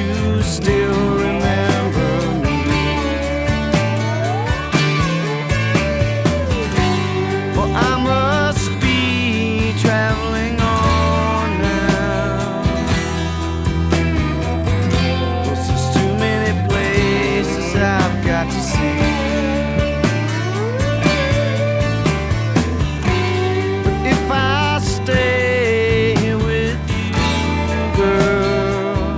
you still remember me. Well, I must be traveling on now, 'cause there's too many places I've got to see. But if I stay with you, girl,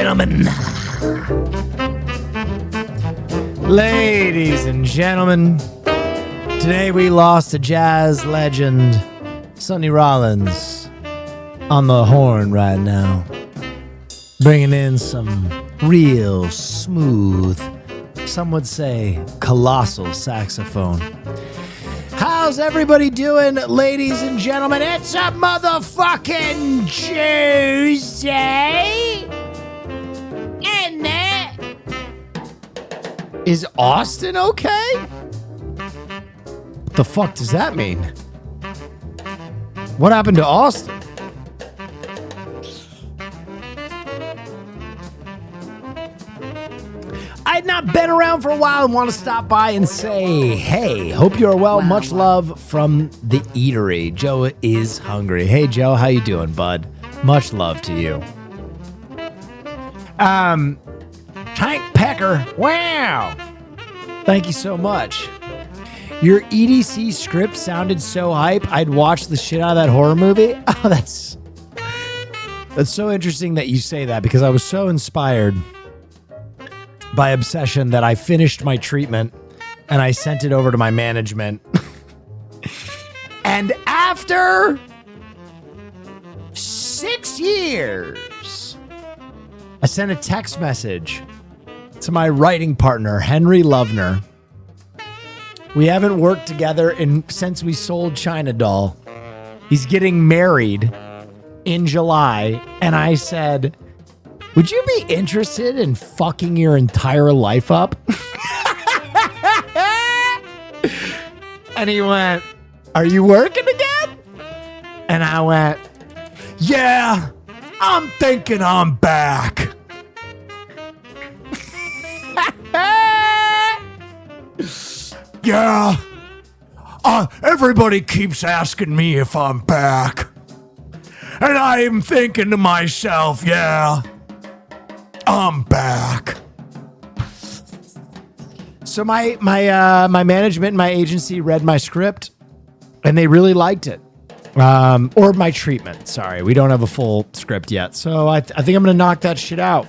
gentlemen. Ladies and gentlemen, today we lost a jazz legend, Sonny Rollins, on the horn right now. Bringing in some real smooth, some would say colossal saxophone. How's everybody doing, ladies and gentlemen? It's a motherfucking Tuesday! And that... Is Austin okay? What the fuck does that mean? What happened to Austin? I'd not been around for a while and want to stop by and say, hey, hope you're well. Much love from the eatery. Joe is hungry. Hey, Joe, how you doing, bud? Much love to you. Hank Pecker. Wow. Thank you so much. Your EDC script sounded so hype, I'd watch the shit out of that horror movie. Oh, that's so interesting that you say that, because I was so inspired by Obsession that I finished my treatment and I sent it over to my management. And after 6 years, I sent a text message to my writing partner, Henry Lovner. We haven't worked together since we sold China Doll. He's getting married in July, and I said, would you be interested in fucking your entire life up? And he went, are you working again? And I went, yeah, I'm thinking I'm back. Yeah, everybody keeps asking me if I'm back. And I'm thinking to myself, yeah, I'm back. So my management and my agency read my script, and they really liked it. Or my treatment. Sorry, we don't have a full script yet. So I think I'm gonna knock that shit out.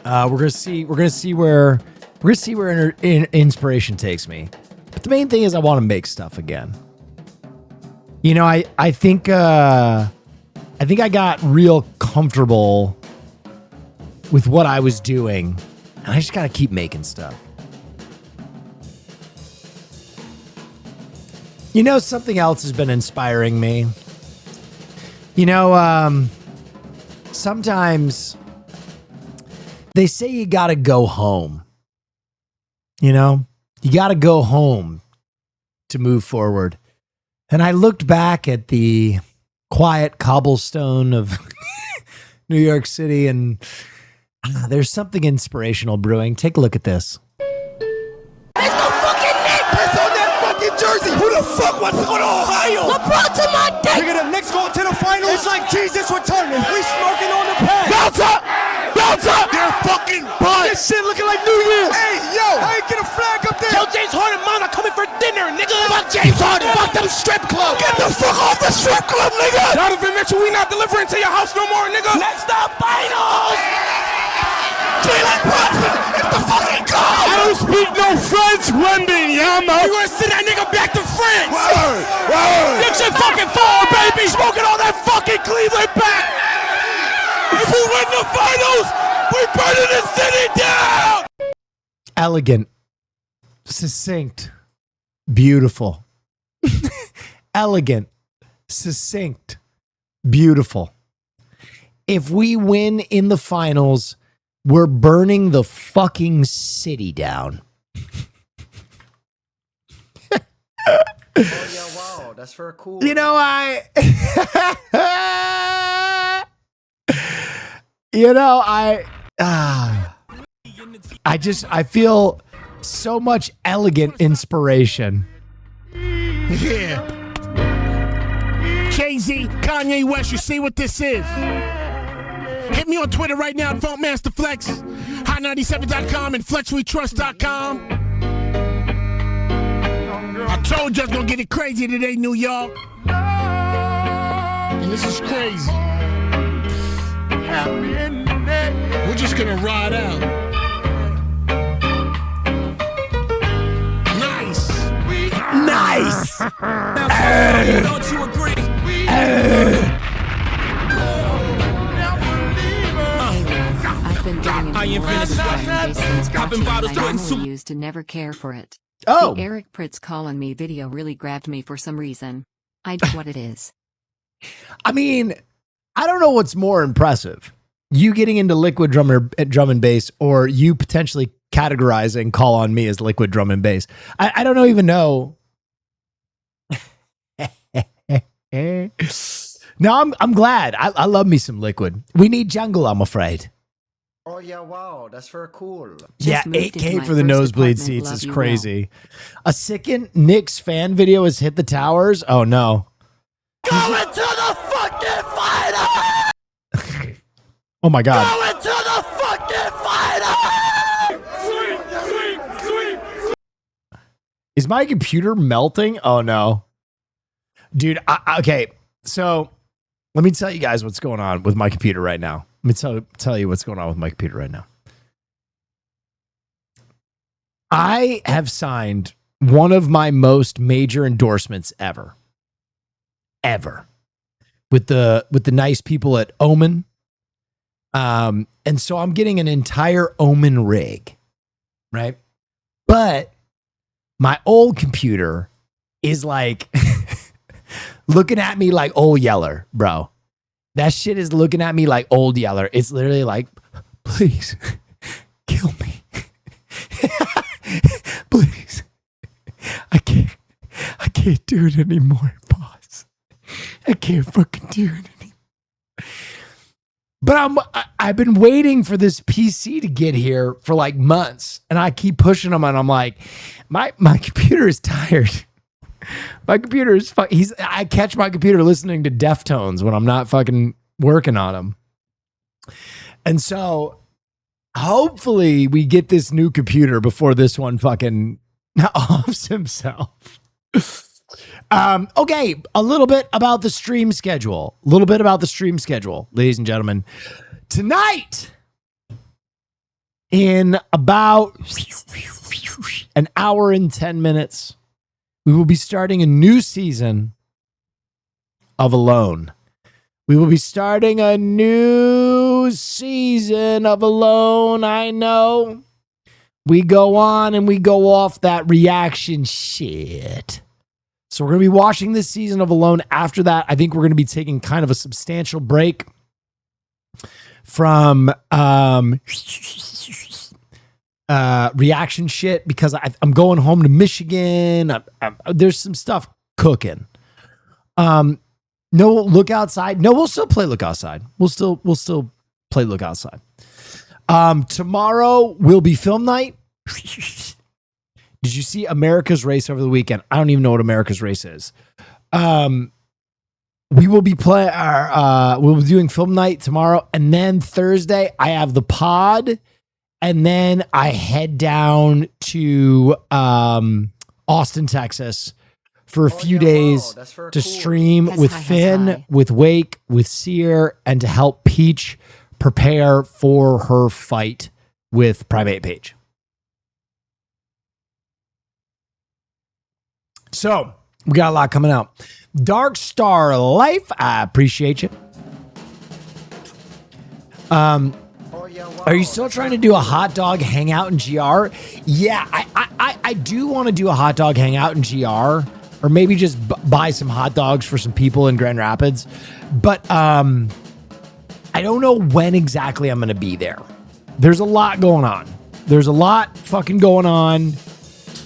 We're gonna see where inspiration takes me. But the main thing is I want to make stuff again. You know, I think I got real comfortable with what I was doing, and I just got to keep making stuff. You know, something else has been inspiring me. You know, sometimes they say you got to go home. You know, you got to go home to move forward. And I looked back at the quiet cobblestone of New York City, and there's something inspirational brewing. Take a look at this. There's no fucking Nick! Piss on that fucking jersey! Who the fuck wants to go to Ohio? LeBron to my dick! Look at the Knicks going to the finals. It's like Jesus returning. We smoking on the pad. Bounce up! Bounce up! They're fucking butt! This shit looking like New Year's! Hey, yo! How you get a flag up there? Tell James Harden mom I'm coming for dinner, nigga! Fuck James Harden! Fuck them strip club! Get the fuck off the strip club, nigga! Donovan Mitchell, we not delivering to your house no more, nigga! Next up, finals! Jalen Brunson, it's the fucking goal! I don't speak no French, Wembenyama! You gonna send that nigga back to France! Word! Get your fucking fall, baby! Smoking all that fucking Cleveland back! If we win the finals, we burning the city down! Elegant, succinct, beautiful. Elegant, succinct, beautiful. If we win in the finals, we're burning the fucking city down. Oh, yeah, wow, that's for a cool. You know, I feel so much elegant inspiration. Yeah. Jay-Z, Kanye West, you see what this is? Hit me on Twitter right now at FunkMasterFlex, Hot97.com and FlexWeTrust.com. I told you I was gonna get it crazy today, New York. And this is crazy. We're just gonna ride out. Nice. Nice. Don't you agree? I've been getting into ain't more finished. drum bass since Popping watching bottles, I doing normally soup. used to never care for it. Oh, The Eric Pritz calling me video really grabbed me for some reason. I know what it is. I mean, I don't know what's more impressive. You getting into liquid drum and bass, or you potentially categorizing Call on Me as liquid drum and bass. I don't even know. No, I'm glad. I love me some liquid. We need jungle, I'm afraid. Oh yeah, wow, that's very cool. Yeah, Just moved into 8K my for the first nosebleed apartment, seats love is you crazy. A second Knicks fan video has hit the towers. Oh no. Going to the fucking final! Oh my god. Going to the fucking final! Sweep! Is my computer melting? Oh no. Dude, okay. So let me tell you guys what's going on with my computer right now. Let me tell you what's going on with my computer right now. I have signed one of my most major endorsements ever. With the nice people at Omen. And so I'm getting an entire Omen rig, right? But my old computer is like looking at me like old Yeller, bro. That shit is looking at me like old Yeller. It's literally like, please kill me. Please. I can't do it anymore, boss. I can't fucking do it anymore. But I've been waiting for this PC to get here for like months, and I keep pushing them, and I'm like, my computer is tired. My computer is I catch my computer listening to Deftones when I'm not fucking working on them. And so hopefully we get this new computer before this one fucking offs himself. Okay, a little bit about the stream schedule. Ladies and gentlemen. Tonight, in about an hour and 10 minutes, we will be starting a new season of Alone. I know. We go on and we go off that reaction shit. So we're going to be watching this season of Alone. After that, I think we're going to be taking kind of a substantial break from reaction shit because I'm going home to Michigan. There's some stuff cooking. No Look Outside. No, we'll still play Look Outside. We'll still play Look Outside. Tomorrow will be film night. Did you see America's Race over the weekend? I don't even know what America's Race is. We will be we'll be doing film night tomorrow, and then Thursday I have the pod, and then I head down to Austin, Texas for a few days to stream with Finn, with Wake, with Seer, and to help Peach prepare for her fight with Primate Page. So we got a lot coming out. Dark Star Life, I appreciate you. Are you still trying to do a hot dog hangout in GR? Yeah, I do want to do a hot dog hangout in GR, or maybe just buy some hot dogs for some people in Grand Rapids. But I don't know when exactly I'm going to be there. There's a lot going on.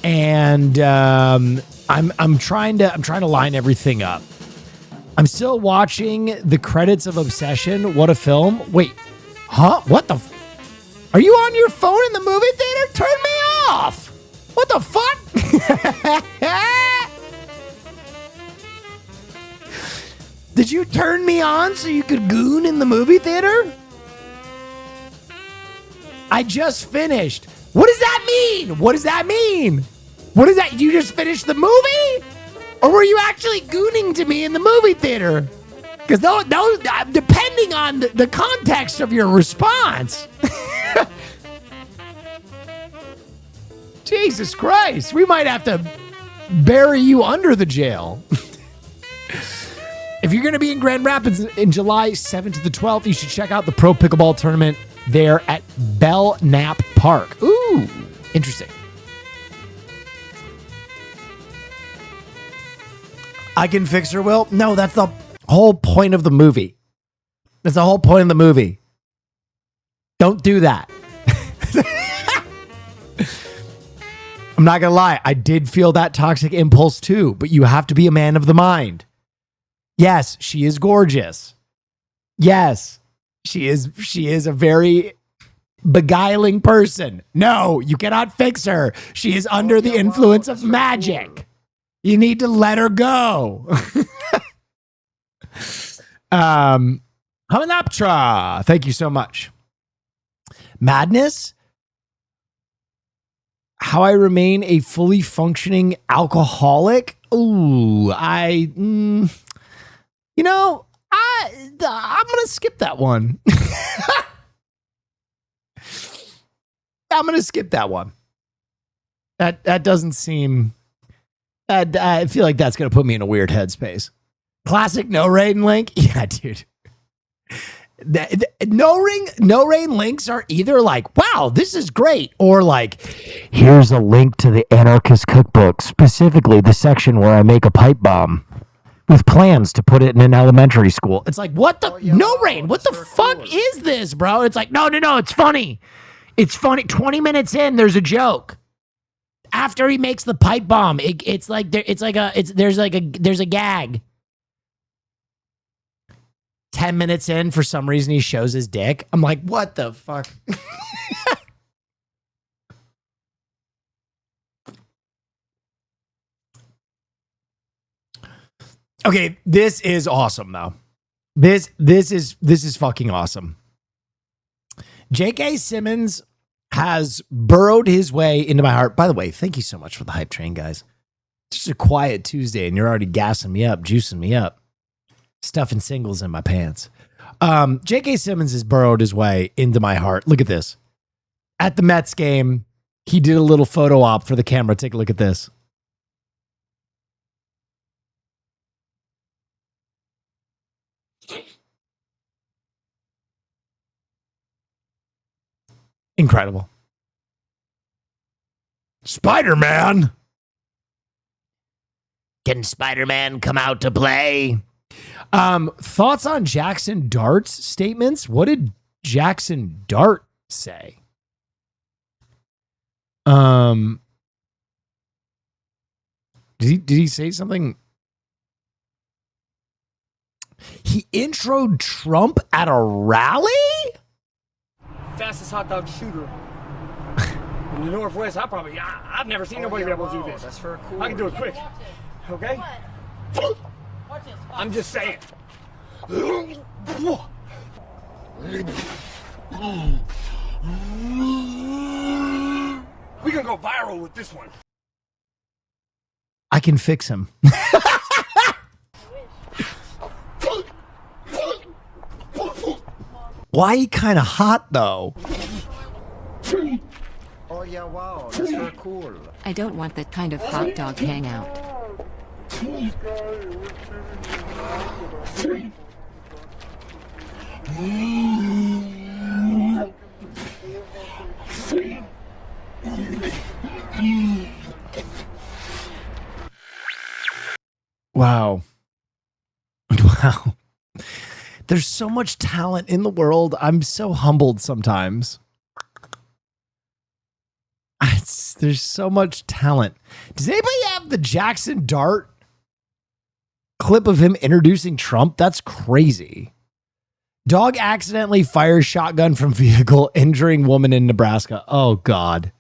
And I'm trying to line everything up. I'm still watching the credits of Obsession. What a film. Wait. Huh? What the are you on your phone in the movie theater? Turn me off. What the fuck? Did you turn me on so you could goon in the movie theater? I just finished. What does that mean? What is that? You just finished the movie? Or were you actually gooning to me in the movie theater? Because those depending on the context of your response. Jesus Christ. We might have to bury you under the jail. If you're going to be in Grand Rapids in July 7th to the 12th, you should check out the Pro Pickleball Tournament there at Belknap Park. Ooh, interesting. I Can Fix Her, Will? No, that's the whole point of the movie. That's the whole point of the movie. Don't do that. I'm not going to lie. I did feel that toxic impulse too, but you have to be a man of the mind. Yes, she is gorgeous. Yes, she is a very beguiling person. No, you cannot fix her. She is under the influence of magic. You need to let her go. Hamanaptra, thank you so much. Madness? How I remain a fully functioning alcoholic? Ooh, I'm going to skip that one. I'm going to skip that one. That doesn't seem... I feel like that's going to put me in a weird headspace. Classic no rain link? Yeah, dude. No rain links are either like, wow, this is great, or like, here's a link to the Anarchist Cookbook, specifically the section where I make a pipe bomb with plans to put it in an elementary school. It's like, what the? No rain. What the fuck is this, bro? It's like, no. It's funny. It's funny. 20 minutes in, there's a joke. After he makes the pipe bomb, there's a gag. 10 minutes in, for some reason, he shows his dick. I'm like, what the fuck? Okay, this is awesome, though. This is fucking awesome. J.K. Simmons has burrowed his way into my heart. By the way, thank you so much for the hype train, guys. It's just a quiet Tuesday, and you're already gassing me up, juicing me up, stuffing singles in my pants. J.K. Simmons has burrowed his way into my heart. Look at this. At the Mets game, he did a little photo op for the camera. Take a look at this. Incredible. Spider-Man. Can Spider-Man come out to play? Thoughts on Jackson Dart's statements? What did Jackson Dart say? Did he say something? He introed Trump at a rally? Fastest hot dog shooter in the Northwest. I've never seen nobody be able to do this. That's for cool. I can do it quick. Okay? I'm just saying. We can go viral with this one. I can fix him. Why he kind of hot though? Oh yeah, wow, that's very cool. I don't want that kind of hot dog hangout. Wow. Wow. There's so much talent in the world. I'm so humbled sometimes. There's so much talent. Does anybody have the Jackson Dart clip of him introducing Trump? That's crazy. Dog accidentally fires shotgun from vehicle, injuring woman in Nebraska. Oh, God.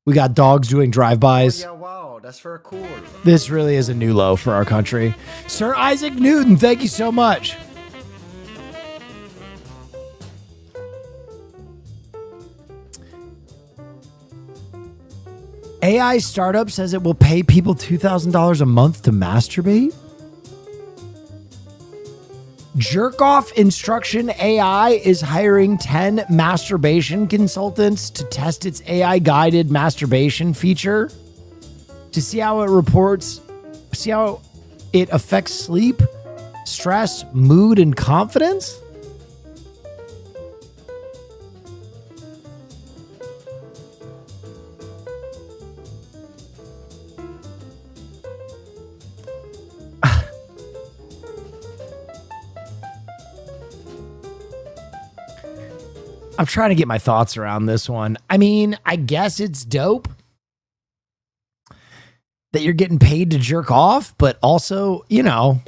We got dogs doing drive-bys. Oh yeah, wow, that's very cool. This really is a new low for our country. Sir Isaac Newton, thank you so much. AI startup says it will pay people $2,000 a month to masturbate. Jerk off instruction AI is hiring 10 masturbation consultants to test its AI guided masturbation feature to see how it affects sleep, stress, mood, and confidence. I'm trying to get my thoughts around this one. I mean, I guess it's dope that you're getting paid to jerk off, but also, you know,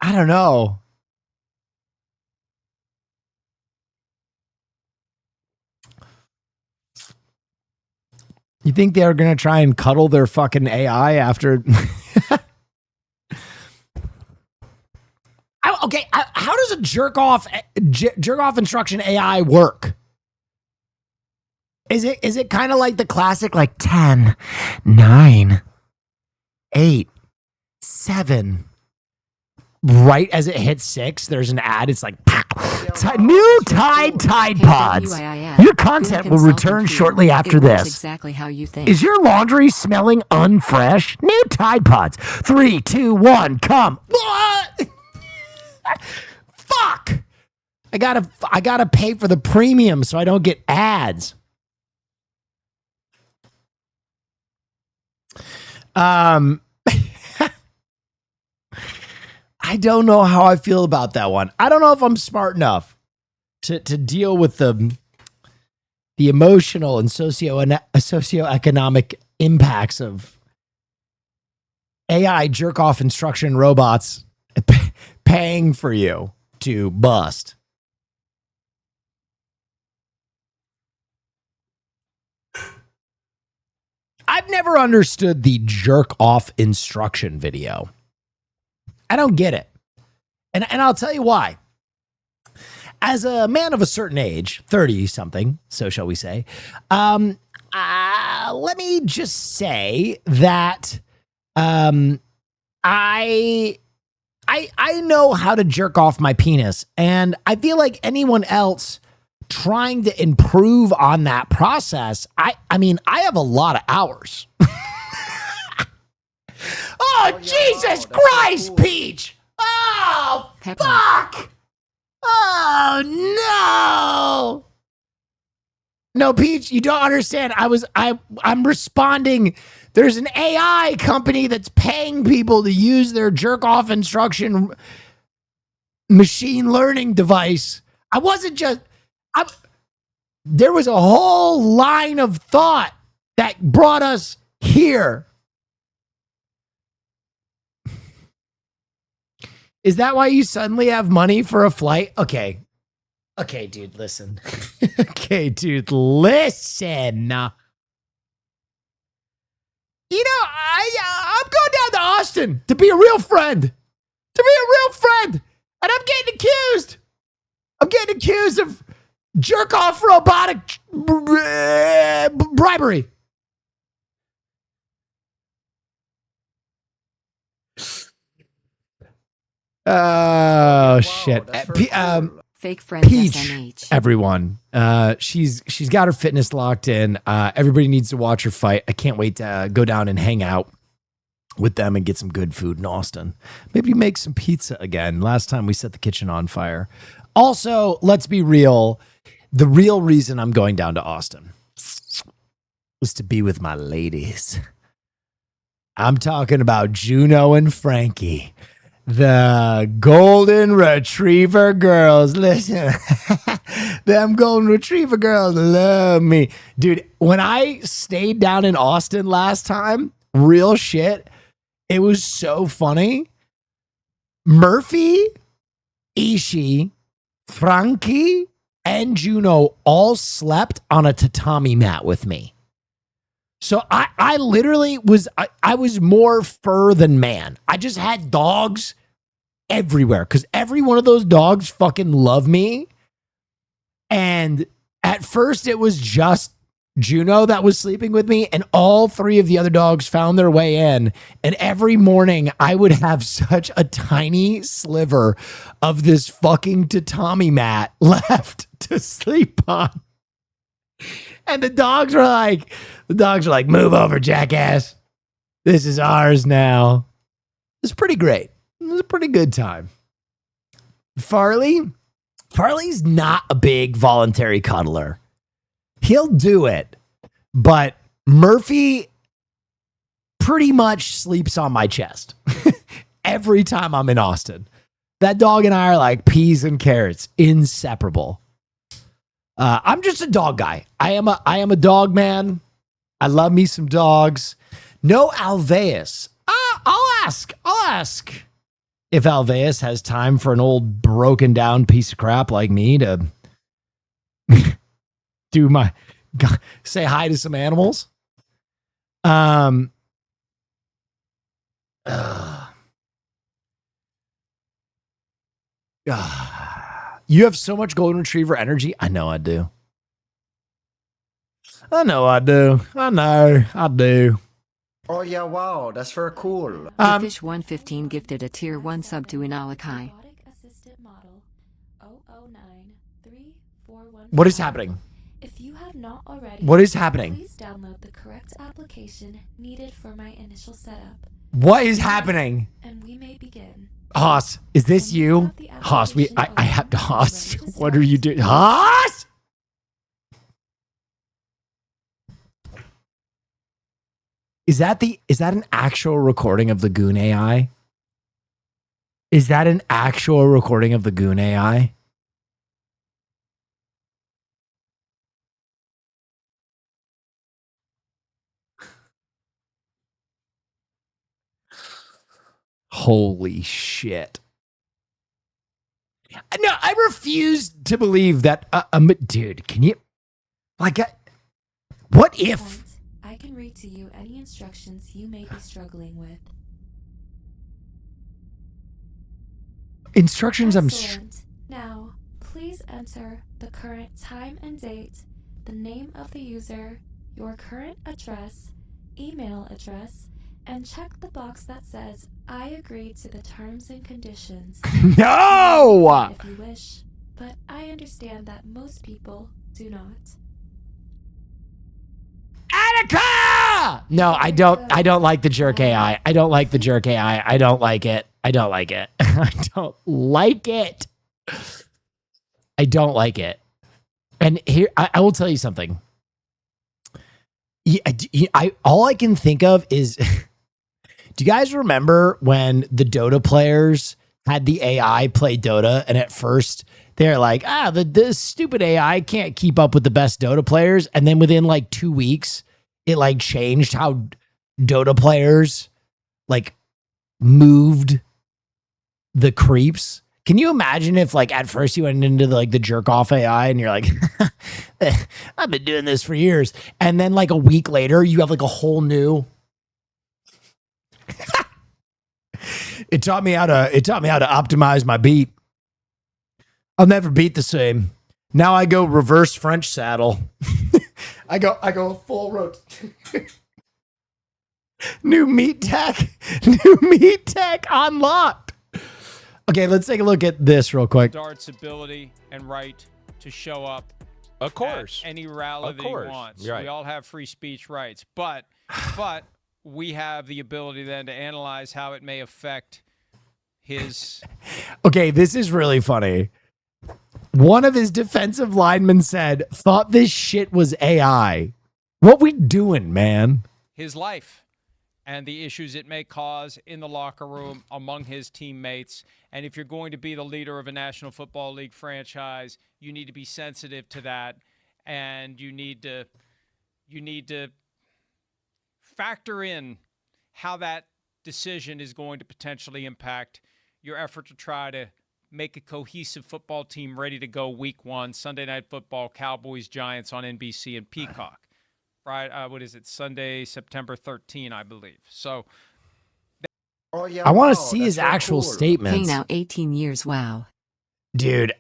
I don't know. You think they're going to try and cuddle their fucking AI after? Okay, how does a jerk off instruction AI work? Is it kind of like the classic, like 10, 9, 8, 7? Right as it hits 6, there's an ad. It's like new Tide Pods. Your content will return shortly after this. Exactly how you think. Is your laundry smelling unfresh? New Tide Pods. 3, 2, 1, come. Fuck! I gotta pay for the premium so I don't get ads. I don't know how I feel about that one. I don't know if I'm smart enough to deal with the emotional and socioeconomic impacts of AI jerk off instruction robots paying for you to bust. I've never understood the jerk off instruction video. I don't get it. And I'll tell you why. As a man of a certain age, 30 something, so shall we say, let me just say that I know how to jerk off my penis, and I feel like anyone else trying to improve on that process, I mean, I have a lot of hours. Oh, Jesus Christ, cool. Peach! Oh, Pepper. Fuck! Oh, no! No, Peach, you don't understand. I'm responding. There's an AI company that's paying people to use their jerk-off instruction machine learning device. I wasn't just... there was a whole line of thought that brought us here. Is that why you suddenly have money for a flight? Okay. Okay, dude, listen. Okay, dude, listen. You know, I'm going down to Austin to be a real friend. And I'm getting accused. Of jerk-off robotic bribery. Oh, shit. Fake friend Peach, SMH. everyone. She's got her fitness locked in. Everybody needs to watch her fight. I can't wait to go down and hang out with them and get some good food in Austin. Maybe make some pizza again. Last time we set the kitchen on fire. Also, let's be real. The real reason I'm going down to Austin was to be with my ladies. I'm talking about Juno and Frankie. The golden retriever girls. Listen, them golden retriever girls love me. Dude, when I stayed down in Austin last time, real shit, it was so funny. Murphy, Ishi, Frankie, and Juno all slept on a tatami mat with me. So I literally was, I was more fur than man. I just had dogs everywhere because every one of those dogs fucking love me. And At first, it was just Juno that was sleeping with me, and all 3 of the other dogs found their way in. And every morning, I would have such a tiny sliver of this fucking tatami mat left to sleep on. And the dogs were like, move over, jackass. This is ours now. It was pretty great. It was a pretty good time. Farley's not a big voluntary cuddler. He'll do it, but Murphy pretty much sleeps on my chest every time I'm in Austin. That dog and I are like peas and carrots, inseparable. I'm just a dog guy. I am a dog man. I love me some dogs. No Alveus. I'll ask if Alveus has time for an old broken down piece of crap like me to say hi to some animals. You have so much golden retriever energy. I know I do. I do. Oh yeah, wow, that's very cool. Fish 115 gifted a tier 1 sub to Inalakai. What is happening? If you have not already, What is happening? please download the correct application needed for my initial setup, What is happening? and we may begin. Haas, is this you? Haas, I have to Haas. What are you doing? Haas! Is that an actual recording of the Goon AI? Is that an actual recording of the Goon AI? Holy shit. No, I refuse to believe that. Dude, can you? Like, what if? I can read to you any instructions you may be struggling with. Instructions Excellent. Now, please enter the current time and date, the name of the user, your current address, email address, and check the box that says, I agree to the terms and conditions. No! If you wish, but I understand that most people do not. Attica! No, I don't like the jerk AI. I don't like the jerk AI. I don't like it. I don't like it. I don't like it. I don't like it. And here, I will tell you something. All I can think of is, do you guys remember when the Dota players had the AI play Dota, and at first they're like, the stupid AI can't keep up with the best Dota players, and then within like 2 weeks, it like changed how Dota players like moved the creeps. Can you imagine if like at first you went into the jerk off AI and you're like, I've been doing this for years, and then like a week later you have like a whole new. It taught me how to optimize my beat. I'll never beat the same. Now I go reverse French saddle. I go full road. New meat tech unlocked. Okay, let's take a look at this real quick. Dart's ability and right to show up, of course, at any rally that he wants. Right. We all have free speech rights, but we have the ability then to analyze how it may affect his. Okay, this is really funny. One of his defensive linemen said, thought this shit was AI. What we doing, man? His life and the issues it may cause in the locker room among his teammates. And if you're going to be the leader of a National Football League franchise, you need to be sensitive to that, and you need to factor in how that decision is going to potentially impact your effort to try to make a cohesive football team ready to go week 1, Sunday Night Football, Cowboys, Giants on NBC and Peacock. Right? What is it? Sunday, September 13, I believe. So Oh yeah, I want to wow, see that's his very actual cool. Hey, statements. now 18 years, wow. Dude.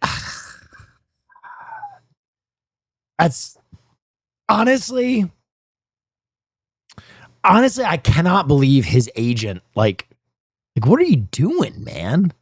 That's honestly, I cannot believe his agent. Like, what are you doing, man?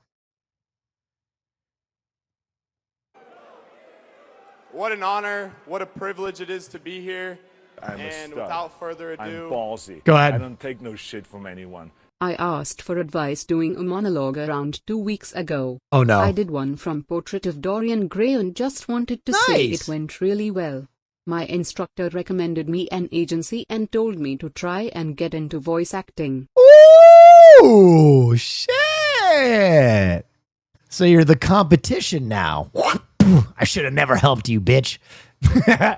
What an honor, what a privilege it is to be here. I'm a And stud. without further ado, I'm ballsy. Go ahead. I don't take no shit from anyone. I asked for advice doing a monologue around 2 weeks ago. Oh no. I did one from Portrait of Dorian Gray and just wanted to say it went really well. My instructor recommended me an agency and told me to try and get into voice acting. Ooh, shit. So you're the competition now. I should have never helped you, bitch.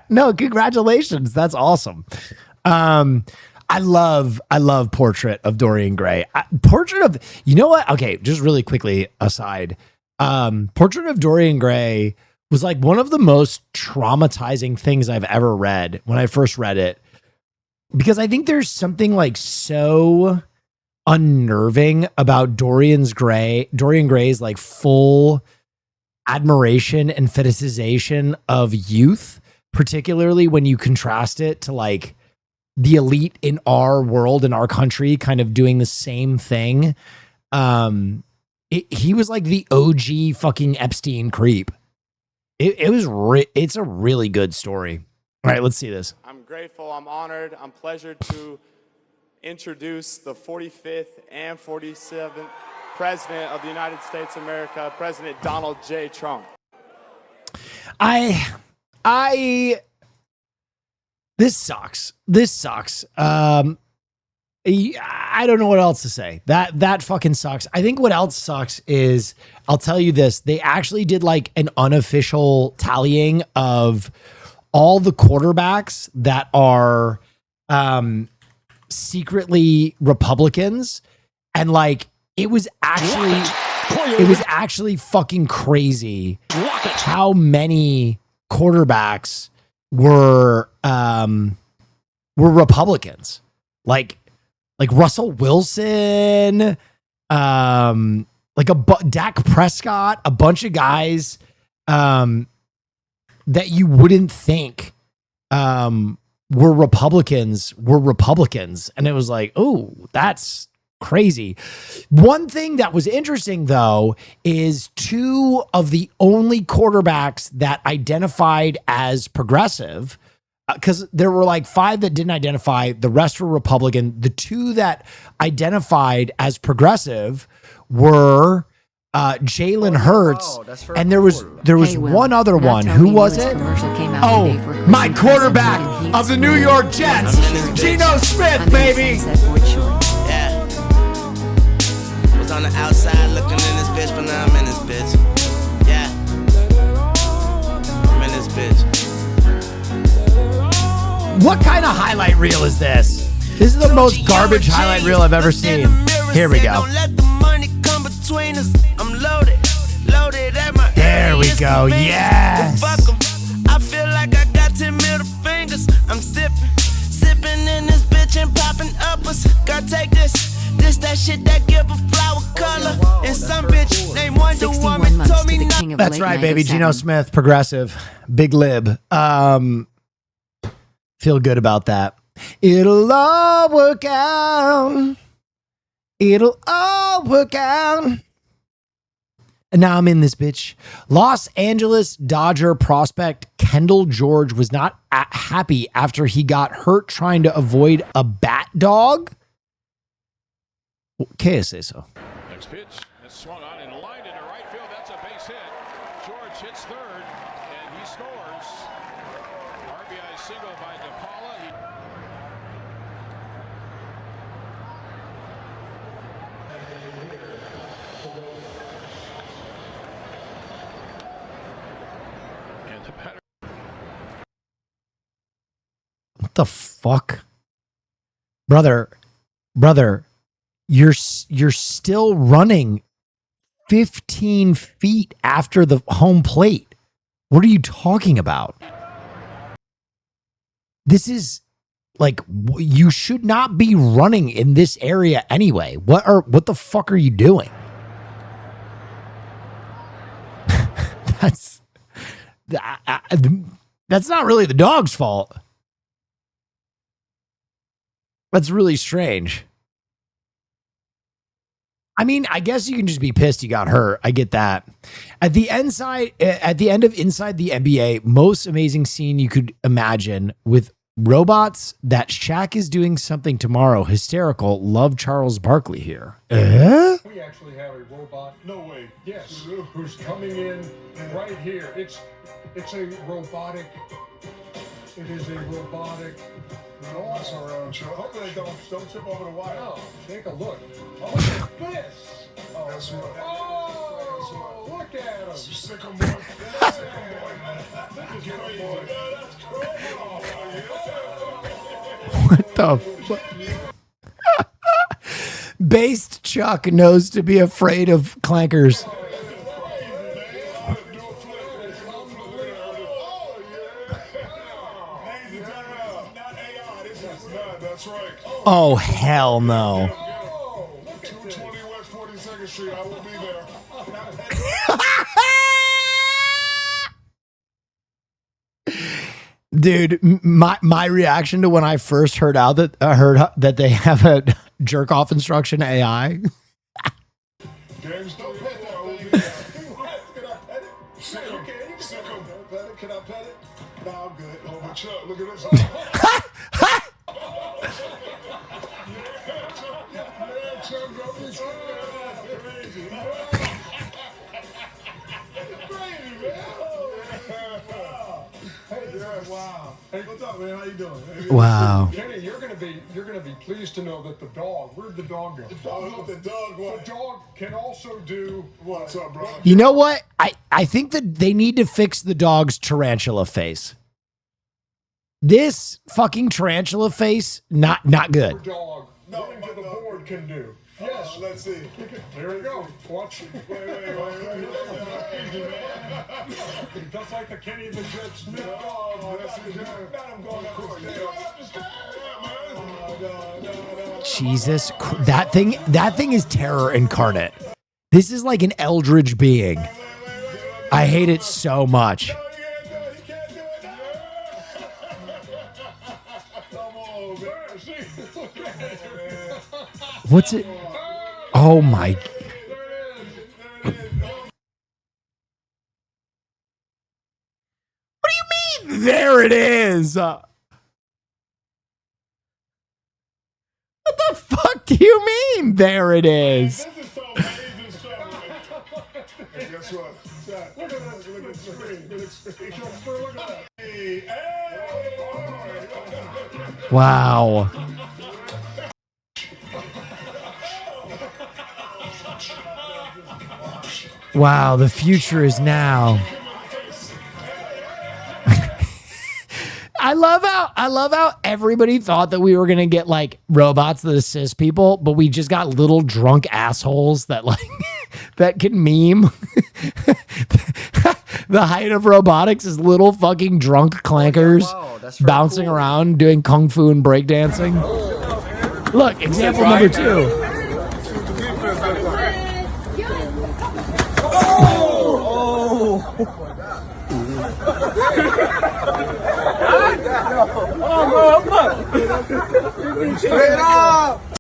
No, congratulations. That's awesome. I love Portrait of Dorian Gray. You know what? Okay, just really quickly aside. Portrait of Dorian Gray was like one of the most traumatizing things I've ever read when I first read it. Because I think there's something like so unnerving about Dorian Gray's like full admiration and fetishization of youth, particularly when you contrast it to like the elite in our world, in our country, kind of doing the same thing. He was like the OG fucking Epstein creep. It's a really good story. All right, let's see this. I'm grateful, I'm honored, I'm pleasured to introduce the 45th and 47th President of the United States of America, President Donald J. Trump. This sucks. I don't know what else to say. That fucking sucks. I think what else sucks is, I'll tell you this, they actually did like an unofficial tallying of all the quarterbacks that are secretly Republicans, and like it was actually fucking crazy how many quarterbacks were Republicans. Like Russell Wilson, like Dak Prescott, a bunch of guys that you wouldn't think were Republicans. And it was like, oh, that's crazy. One thing that was interesting, though, is 2 of the only quarterbacks that identified as progressive, because there were like 5 that didn't identify, the rest were Republican. The 2 that identified as progressive were Jalen Hurts, and there was one other one. Who was it? Oh, my quarterback of the New York Jets, Geno Smith, baby. Yeah. Was on the outside looking in this bitch, but now I'm in this bitch. Yeah. I'm in this bitch. What kind of highlight reel is this? This is the most garbage highlight reel I've ever seen. Here we go. There we go. Yes. I feel like I got 10 middle fingers. I'm sipping in this bitch and popping uppers. Gotta take this that shit that give a flower color. And some bitch named Wonder Woman told me not. That's right, baby. Geno Smith, progressive, big lib. Feel good about that. It'll all work out. It'll all work out. And now I'm in this bitch. Los Angeles Dodger prospect Kendall George was not happy after he got hurt trying to avoid a bat dog. ¿Qué es eso? Next pitch. It's swung on and lined into right field. That's a base hit. George hits third, and he scores. RBI single by DePaula. And the batter. What the fuck? Brother, you're still running 15 feet after the home plate. What are you talking about? This is like, you should not be running in this area anyway. What the fuck are you doing? That's not really the dog's fault. That's really strange. I mean, I guess you can just be pissed you got hurt. I get that. At the end of Inside the NBA, most amazing scene you could imagine with robots that Shaq is doing something tomorrow. Hysterical. Love Charles Barkley here. We actually have a robot. No way. Yes. Who's coming in right here. It's a robotic. It is a robotic. Dogs around you. Hopefully they don't trip over the wire. Oh, take a look. Oh, look at this. Oh, that's right. Oh, look at him. Sick him, boy. Sick him, boy. This is crazy. Boy. That's crazy. What the fuck? Based Chuck knows to be afraid of clankers. Oh, hell no. 220 West 42nd Street. I will be there. Dude, my reaction to when I first heard that they have a jerk off instruction AI. Games don't pet that thing. Can I pet it? Sick him. Can I pet it? No, I'm good. Oh, my Chuck, look at this. Wow. Hey, what's up, man? How you doing? Wow. Kenny, you're gonna be pleased to know that the dog. Where'd the dog go? The dog can also do. What's up, bro? You know what? I think that they need to fix the dog's tarantula face. This fucking tarantula face, not good. Dog. Nothing to the board can do. Yes. Let's see. There we go. Watch. Wait. Just like the Kenny the Jet Smith dog. Jesus, that thing is terror incarnate. This is like an eldritch being. I hate it so much. What's it? Oh my. What do you mean? There it is. What the fuck do you mean? There it is. Hey, guess what? Look at that. Look at the screen. Look at that. Wow. Wow, the future is now. I love how everybody thought that we were gonna get like robots that assist people, but we just got little drunk assholes that like that can meme. The height of robotics is little fucking drunk clankers bouncing around doing kung fu and breakdancing. Look, example number 2.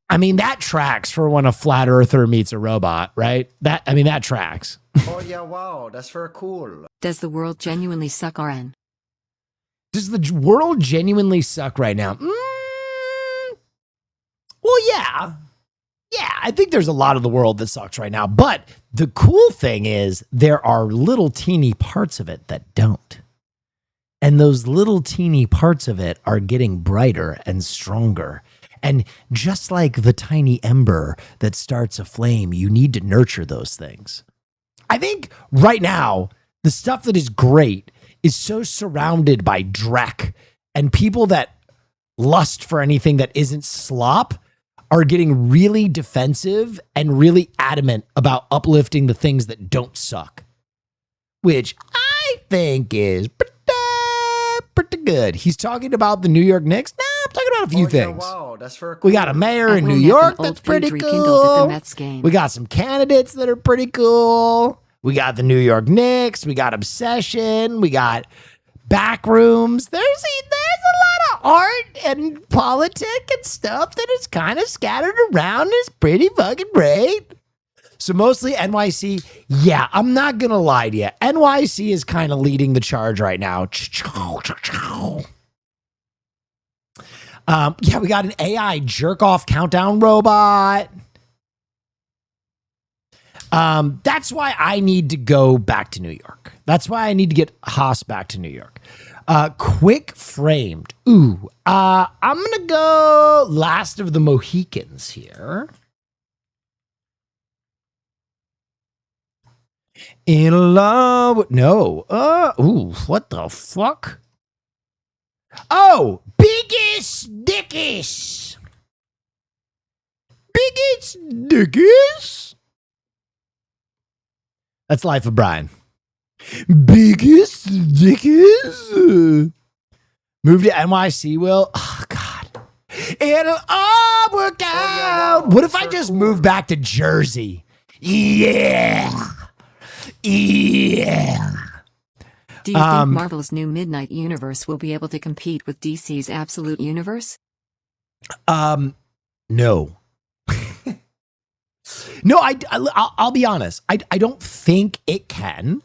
I mean, that tracks for when a flat earther meets a robot, right? That tracks. Oh yeah, wow, that's very cool. Does the world genuinely suck, RN? Does the world genuinely suck right now? Well, yeah. Yeah, I think there's a lot of the world that sucks right now. But the cool thing is there are little teeny parts of it that don't. And those little teeny parts of it are getting brighter and stronger. And just like the tiny ember that starts a flame, you need to nurture those things. I think right now, the stuff that is great is so surrounded by dreck, and people that lust for anything that isn't slop are getting really defensive and really adamant about uplifting the things that don't suck, which I think is pretty good. He's talking about the New York Knicks. Nah, I'm talking about a few things. Wow, that's very cool. We got a mayor in New York that's pretty cool. We got some candidates that are pretty cool. We got the New York Knicks. We got Obsession. We got back rooms. There's a lot of art and politic and stuff that is kind of scattered around. It's pretty fucking great. So mostly NYC. Yeah, I'm not going to lie to you. NYC is kind of leading the charge right now. Yeah, we got an AI jerk-off countdown robot. That's why I need to go back to New York. That's why I need to get Haas back to New York. Quick framed. Ooh, I'm going to go Last of the Mohicans here. In love. No. Ooh, what the fuck? Oh, Biggest Dickies. Biggest Dickies? That's Life of Brian. Biggest Dickies? Move to NYC, Will? Oh, God. It'll all work out. What if I just move back to Jersey? Yeah. Yeah. Do you think Marvel's new Midnight Universe will be able to compete with DC's Absolute Universe? No. No, I'll be honest. I don't think it can,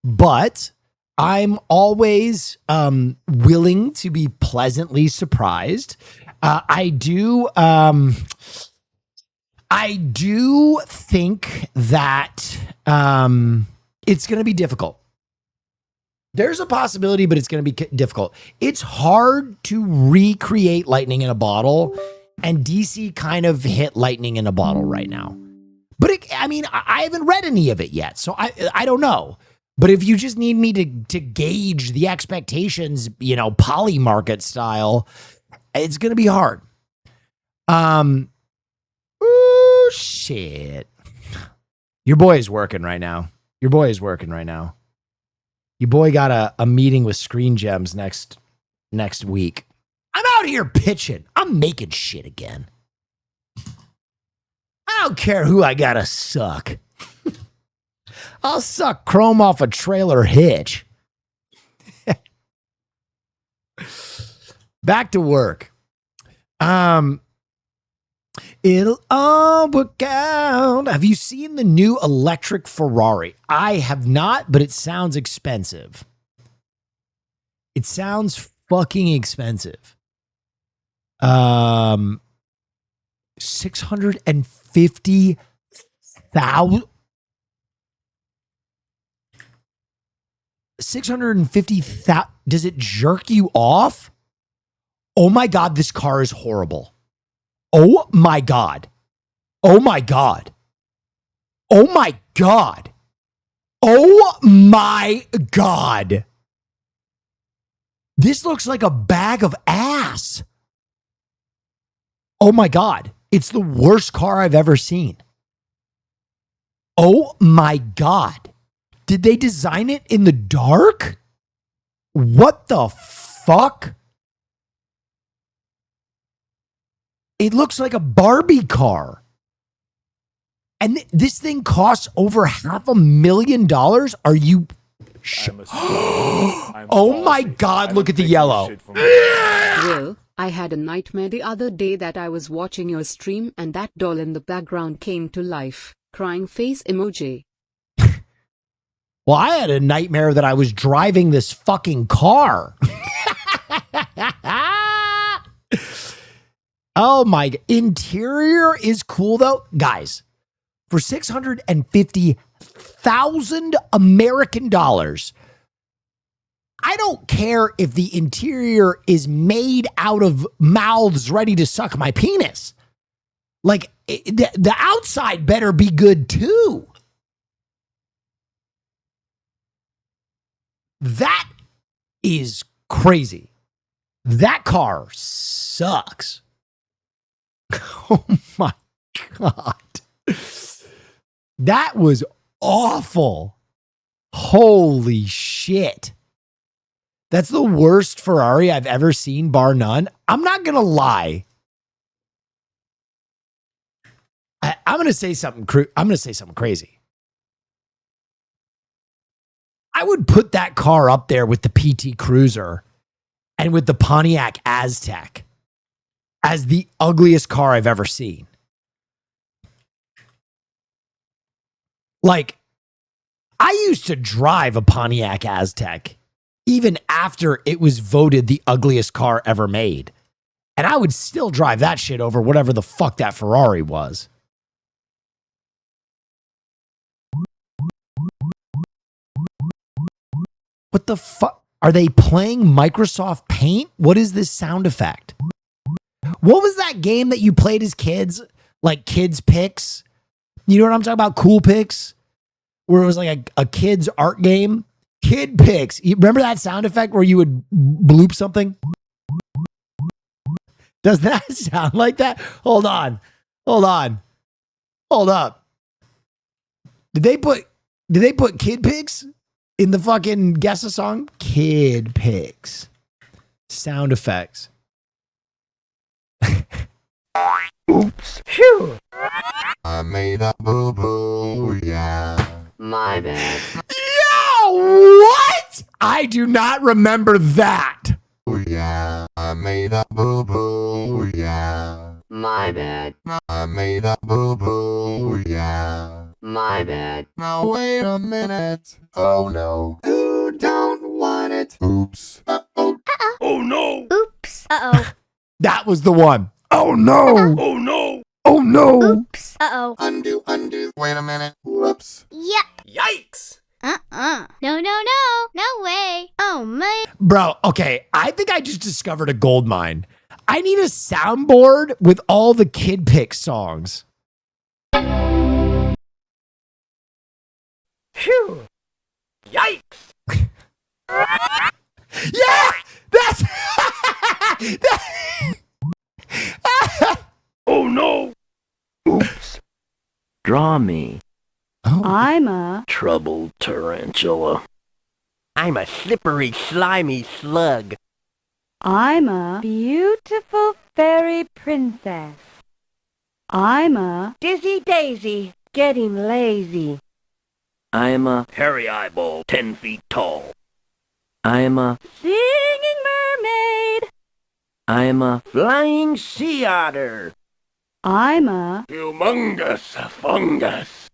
but I'm always willing to be pleasantly surprised. I do think that it's going to be difficult. There's a possibility, but it's going to be difficult. It's hard to recreate lightning in a bottle, and DC kind of hit lightning in a bottle right now. But I haven't read any of it yet, so I don't know. But if you just need me to gauge the expectations, poly market style, it's going to be hard. Oh shit. Your boy is working right now. Your boy got a meeting with Screen Gems next week. I'm out here pitching. I'm making shit again. I don't care who I gotta suck. I'll suck chrome off a trailer hitch. Back to work. It'll all work out. Have you seen the new electric Ferrari? I have not, but it sounds expensive. It sounds fucking expensive. 650,000. 650,000. Does it jerk you off? Oh my God, this car is horrible. Oh my God. Oh my God. Oh my God. Oh my God. This looks like a bag of ass. Oh my God. It's the worst car I've ever seen. Oh my God. Did they design it in the dark? What the fuck? It looks like a Barbie car. And this thing costs over $500,000. Are you... Oh my God, look at the yellow. Will, I had a nightmare the other day that I was watching your stream and that doll in the background came to life. Crying face emoji. Well, I had a nightmare that I was driving this fucking car. Oh my, interior is cool though. Guys, for $650,000 American dollars, I don't care if the interior is made out of mouths ready to suck my penis. Like, the outside better be good too. That is crazy. That car sucks. Oh my God. That was awful. Holy shit. That's the worst Ferrari I've ever seen, bar none. I'm not going to lie. I'm going to say something crazy. I would put that car up there with the PT Cruiser and with the Pontiac Aztec as the ugliest car I've ever seen. Like, I used to drive a Pontiac Aztec even after it was voted the ugliest car ever made. And I would still drive that shit over whatever the fuck that Ferrari was. What the fuck? Are they playing Microsoft Paint? What is this sound effect? What was that game that you played as kids? Like Kids Picks? You know what I'm talking about? Cool Picks? Where it was like a kid's art game? Kid Picks. You remember that sound effect where you would bloop something? Does that sound like that? Hold on. Hold up. Did they put Kid Picks in the fucking guess a song? Kid Picks. Sound effects. Oops. Phew. I made a boo-boo, yeah. My bad. Yo, what? I do not remember that. Yeah, I made a boo-boo, yeah. My bad. I made a boo-boo, yeah. My bad. Now wait a minute. Oh no. Who don't want it? Oops. Uh-oh. Oh no! Oops. Uh-oh. That was the one. Oh no. Oh no! Oh no. Oops. Uh-oh. Undo. Wait a minute. Whoops. Yep. Yikes! No way. Oh, man. Bro, okay. I think I just discovered a gold mine. I need a soundboard with all the Kid Pick songs. Phew. Yikes! Yeah! That's... Oh no! Oops. Draw me. Oh. I'm a Troubled tarantula. I'm a slippery, slimy slug. I'm a beautiful fairy princess. I'm a Dizzy Daisy, getting lazy. I'm a hairy eyeball, 10 feet tall. I'm a singing mermaid. I'm a flying sea otter. I'm a Humongous fungus.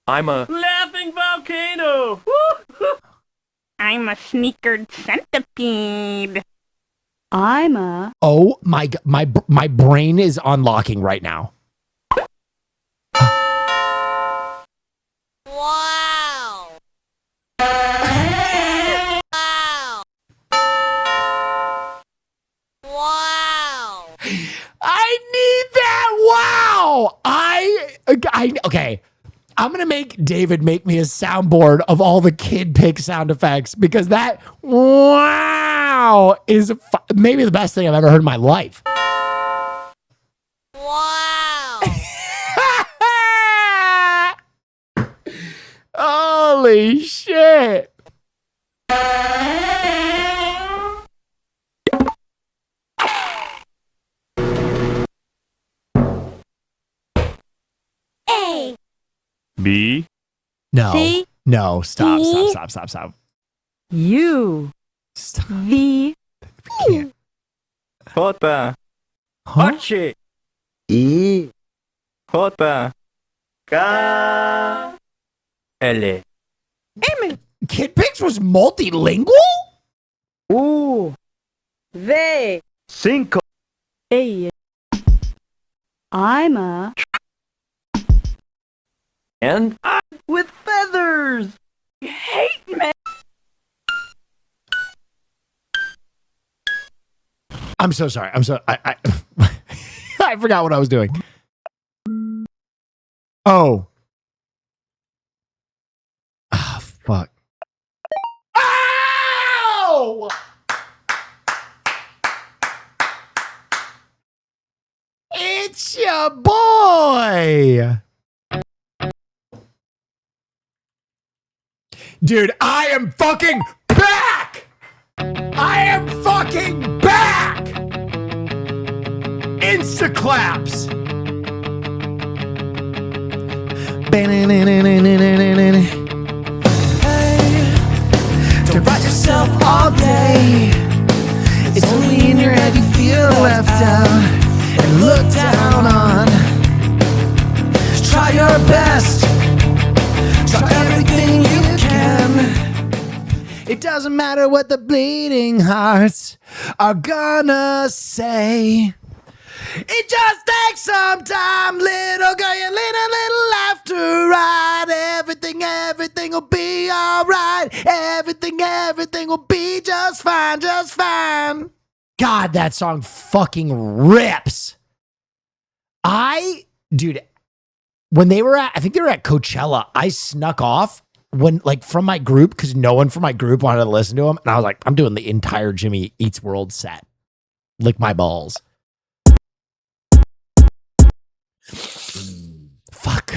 I'm a Laughing volcano. I'm a sneakered centipede. I'm a Oh my God. My brain is unlocking right now. Wow. Wow. I need that. Wow. Okay. I'm going to make David make me a soundboard of all the Kid Pick sound effects because that wow is maybe the best thing I've ever heard in my life. Wow. Holy shit. A. B. No. C. No. Stop. E. Stop. U. Stop. V. Can't. J. Huh? H. I. J. K. L. Kid Picks was multilingual? U. V. Cinco. A. I'm a And I with feathers. You hate me. I'm so sorry. I I forgot what I was doing. Oh. Ah, fuck. Ow! It's your boy. Dude, I am fucking back! I am fucking back! Insta claps! yourself all day. It's only in your head you feel left out and looked down on. Try your best, try everything you can. It doesn't matter what the bleeding hearts are gonna say. It just takes some time, little girl, you lean a little left to right. Everything will be alright. Everything will be just fine, just fine. God, that song fucking rips. Dude, when they were I think they were at Coachella, I snuck off from my group because no one from my group wanted to listen to them. And I was like, I'm doing the entire Jimmy Eats World set. Lick my balls. Fuck.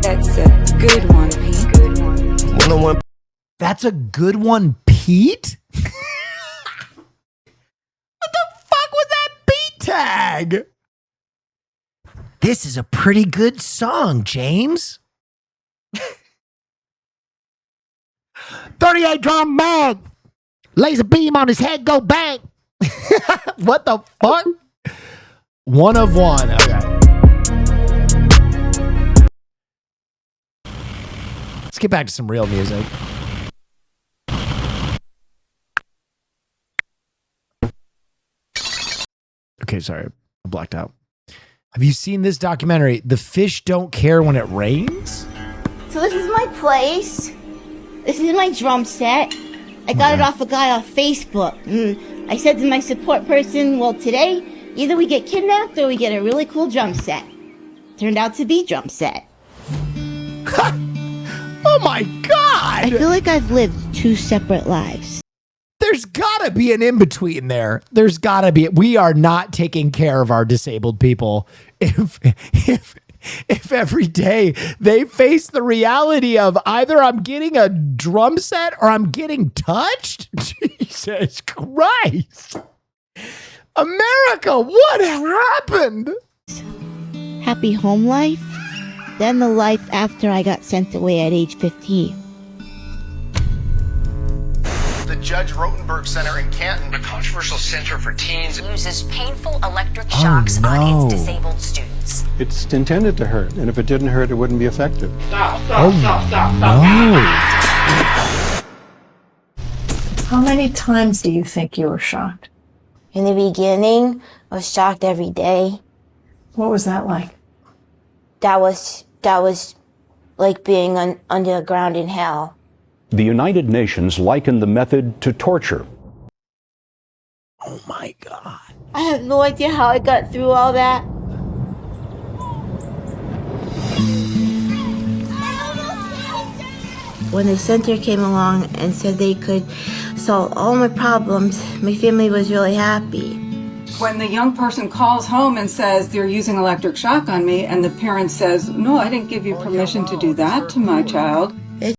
That's a good one, Pete. That's a good one, Pete? What the fuck was that beat tag? This is a pretty good song, James. 38 drum mag. Laser beam on his head, go bang. What the fuck? One of one. Okay. Let's get back to some real music. Okay, sorry. I blacked out. Have you seen this documentary, The Fish Don't Care When It Rains? So this is my place. This is my drum set. I got it off a guy off Facebook. I said to my support person, well, today, either we get kidnapped or we get a really cool drum set. Turned out to be drum set. Oh my God! I feel like I've lived two separate lives. There's gotta be an in-between there. There's gotta be. We are not taking care of our disabled people if every day they face the reality of either I'm getting a drum set or I'm getting touched. Jesus Christ. America, what happened? Happy home life, then the life after I got sent away at age 15. The Judge Rotenberg Center in Canton, a controversial center for teens, uses painful electric shocks on its disabled students. It's intended to hurt, and if it didn't hurt, it wouldn't be effective. Stop. How many times do you think you were shocked? In the beginning, I was shocked every day. What was that like? That was like being underground in hell. The United Nations likened the method to torture. Oh my God. I have no idea how I got through all that. When the center came along and said they could solve all my problems, my family was really happy. When the young person calls home and says they're using electric shock on me, and the parent says, no, I didn't give you permission to do that to my child.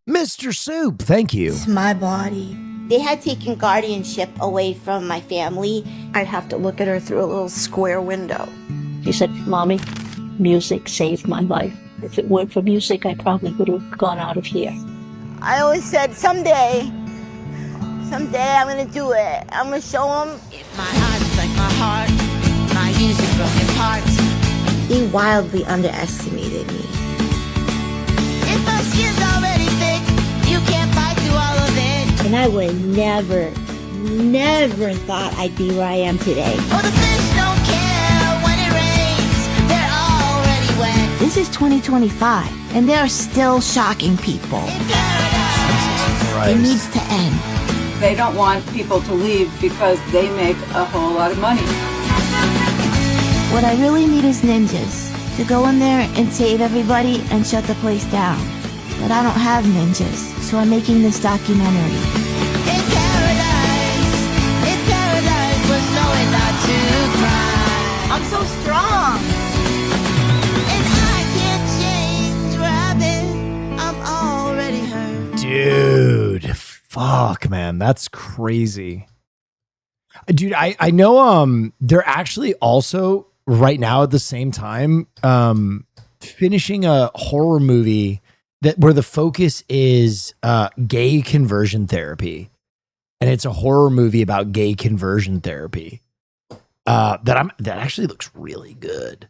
Mr. Soup, thank you. It's my body. They had taken guardianship away from my family. I'd have to look at her through a little square window. She said, Mommy, music saved my life. If it weren't for music, I probably would have gone out of here. I always said, someday I'm gonna do it. I'm gonna show them. If my heart's like my heart, my music broken parts. They wildly underestimated me. If my skin's already thick, you can't fight through all of it. And I would never thought I'd be where I am today. Oh, the fish don't care when it rains. They're already wet. This is 2025, and there are still shocking people. It needs to end. They don't want people to leave because they make a whole lot of money. What I really need is ninjas to go in there and save everybody and shut the place down. But I don't have ninjas, so I'm making this documentary. In paradise, we're knowing not to cry. I'm so strong. And I can't change where I've been. I'm already hurt. Dude, Fuck, man, that's crazy. Dude, I know they're actually also right now at the same time finishing a horror movie where the focus is gay conversion therapy. And it's a horror movie about gay conversion therapy. That actually looks really good.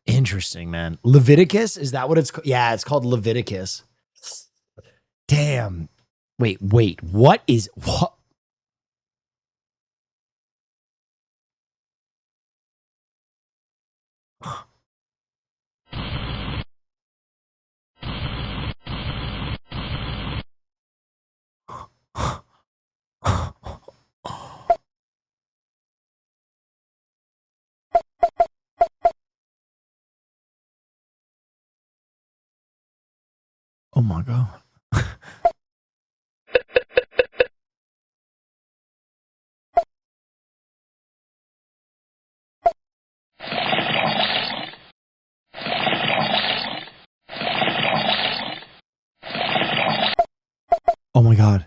Interesting, man. Leviticus, is that what it's called? Yeah, it's called Leviticus. Damn. Wait, what? Oh my God. Oh my God.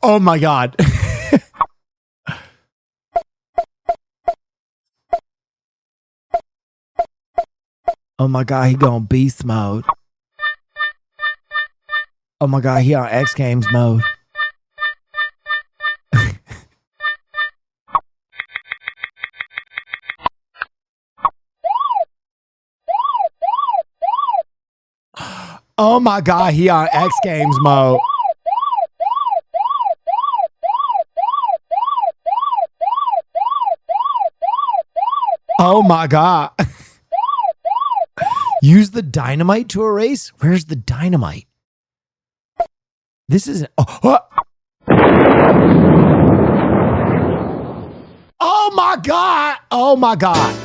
Oh my God. Oh my God, he going beast mode. Oh my God, he on X Games mode. Oh my God, he on X Games mode. Oh my God. Use the dynamite to erase? Where's the dynamite? This isn't. Oh my God. Oh my God.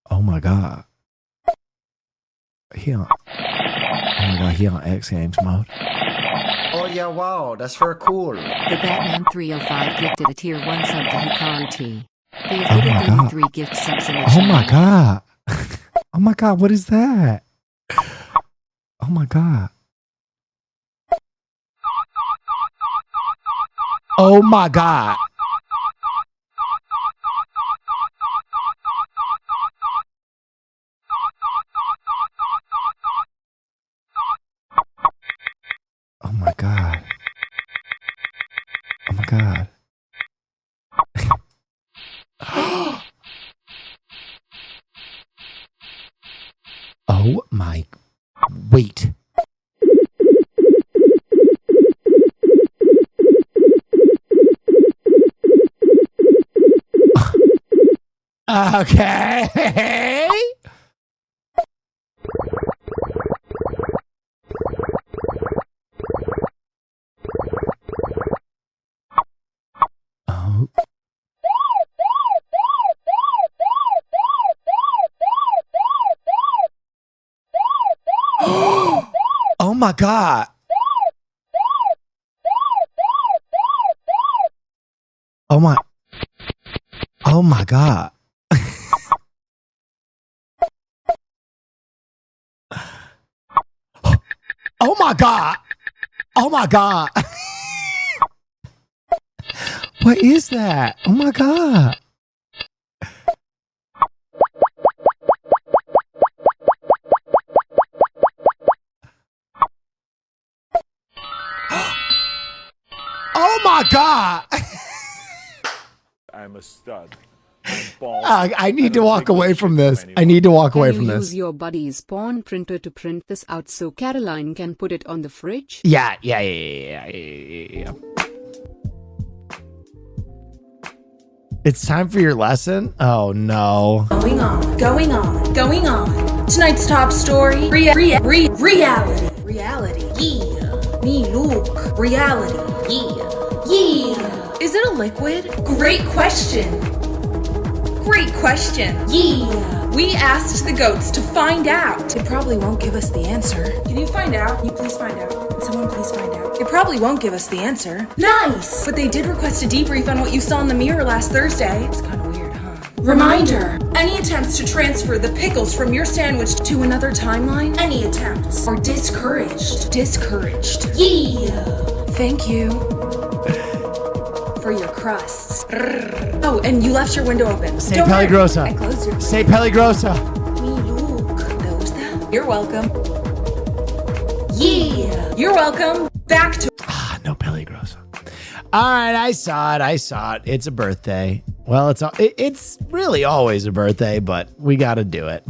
Oh my God. Oh my God, he on X Games mode. Oh yeah, wow, that's very cool. The Batman 305 gifted a tier 1 sub to Hikaru T. They have given 33 gift subs in the Oh my God. Oh my God, what is that? Oh my God. Oh my God. Oh my God. Oh my God. Oh my. Wait. Okay. Oh my God. Oh my. Oh my God. Oh my God. Oh my God. What is that? Oh my God. Oh my God. I'm a stud. I need to walk away from this. I need to walk away from this. Use your buddy's porn printer to print this out so Caroline can put it on the fridge? Yeah. It's time for your lesson? Oh no. Going on. Tonight's top story, reality. Yeah. Me look, reality. Yeah. Is it a liquid? Great question. Yeah. We asked the goats to find out. It probably won't give us the answer. Can you find out? Can you please find out? Can someone please find out? It probably won't give us the answer. Nice! But they did request a debrief on what you saw in the mirror last Thursday. It's kind of weird, huh? Reminder! Any attempts to transfer the pickles from your sandwich to another timeline? Any attempts are discouraged. Discouraged. Yeah! Thank you for your crusts. Oh, and you left your window open. Say Don't worry. Peligrosa. I closed your Say Peligrosa. You're welcome. Yeah. You're welcome. Back to... No Peligrosa. All right, I saw it. It's a birthday. Well, it's really always a birthday, but we got to do it.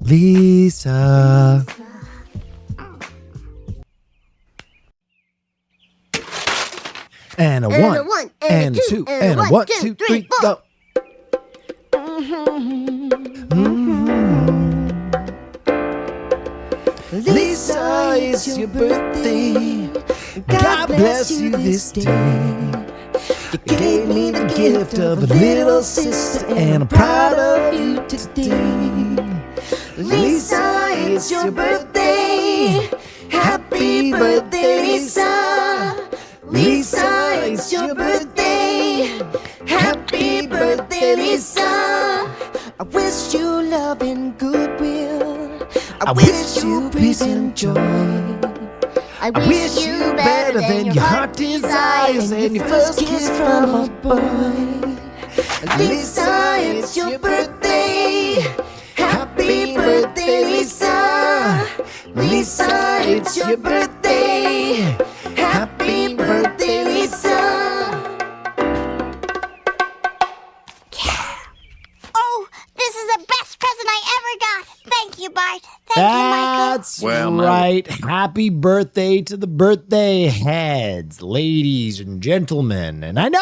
Lisa. And a one, and a two, and a 1, 2, 3, go. Lisa, it's your birthday. God bless you this day. You gave me the gift of a little sister, and I'm proud of you today. Lisa, it's your birthday. Happy birthday, Lisa. Lisa, it's your birthday. Happy birthday, Lisa. I wish you love and goodwill. I wish you peace and joy. I wish you better than your heart desires and your first kiss from a boy. Lisa, it's your birthday. Happy birthday, Lisa. Lisa, it's your birthday. Happy birthday, Lisa. Oh, this is the best present I ever got. Thank you, Bart. Thank you, Michael. That's right. Happy birthday to the birthday heads, ladies and gentlemen. And I know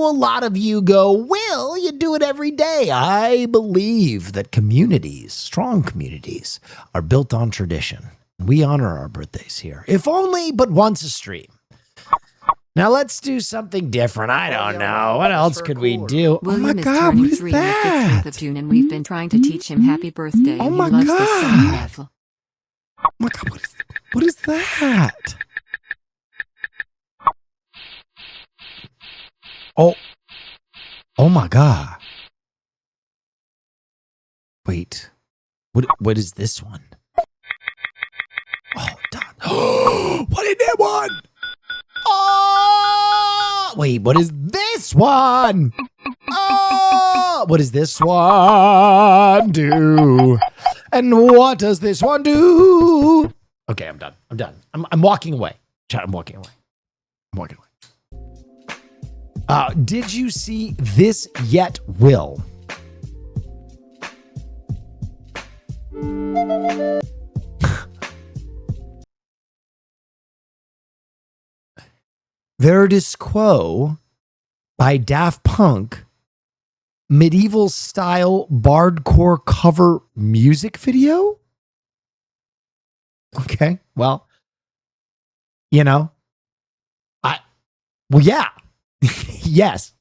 a lot of you go, Will, you do it every day. I believe that communities, strong communities, are built on tradition. We honor our birthdays here, if only but once a stream. Now let's do something different. I don't know. What else could we do? William oh my God, what is that? The 15th of June, and we've been trying to teach him happy birthday. Oh my he loves God. The song rifle. Oh my God, what is that? Oh my God. Wait. What is this one? Oh, done. What is that one? Oh! Wait, what is this one? Oh! What does this one do? And what does this one do? Okay, I'm done. I'm walking away. Chat, I'm walking away. Did you see this yet, Will? Veritas Quo by Daft Punk, medieval style bardcore cover music video? Okay, well, yeah. Yes.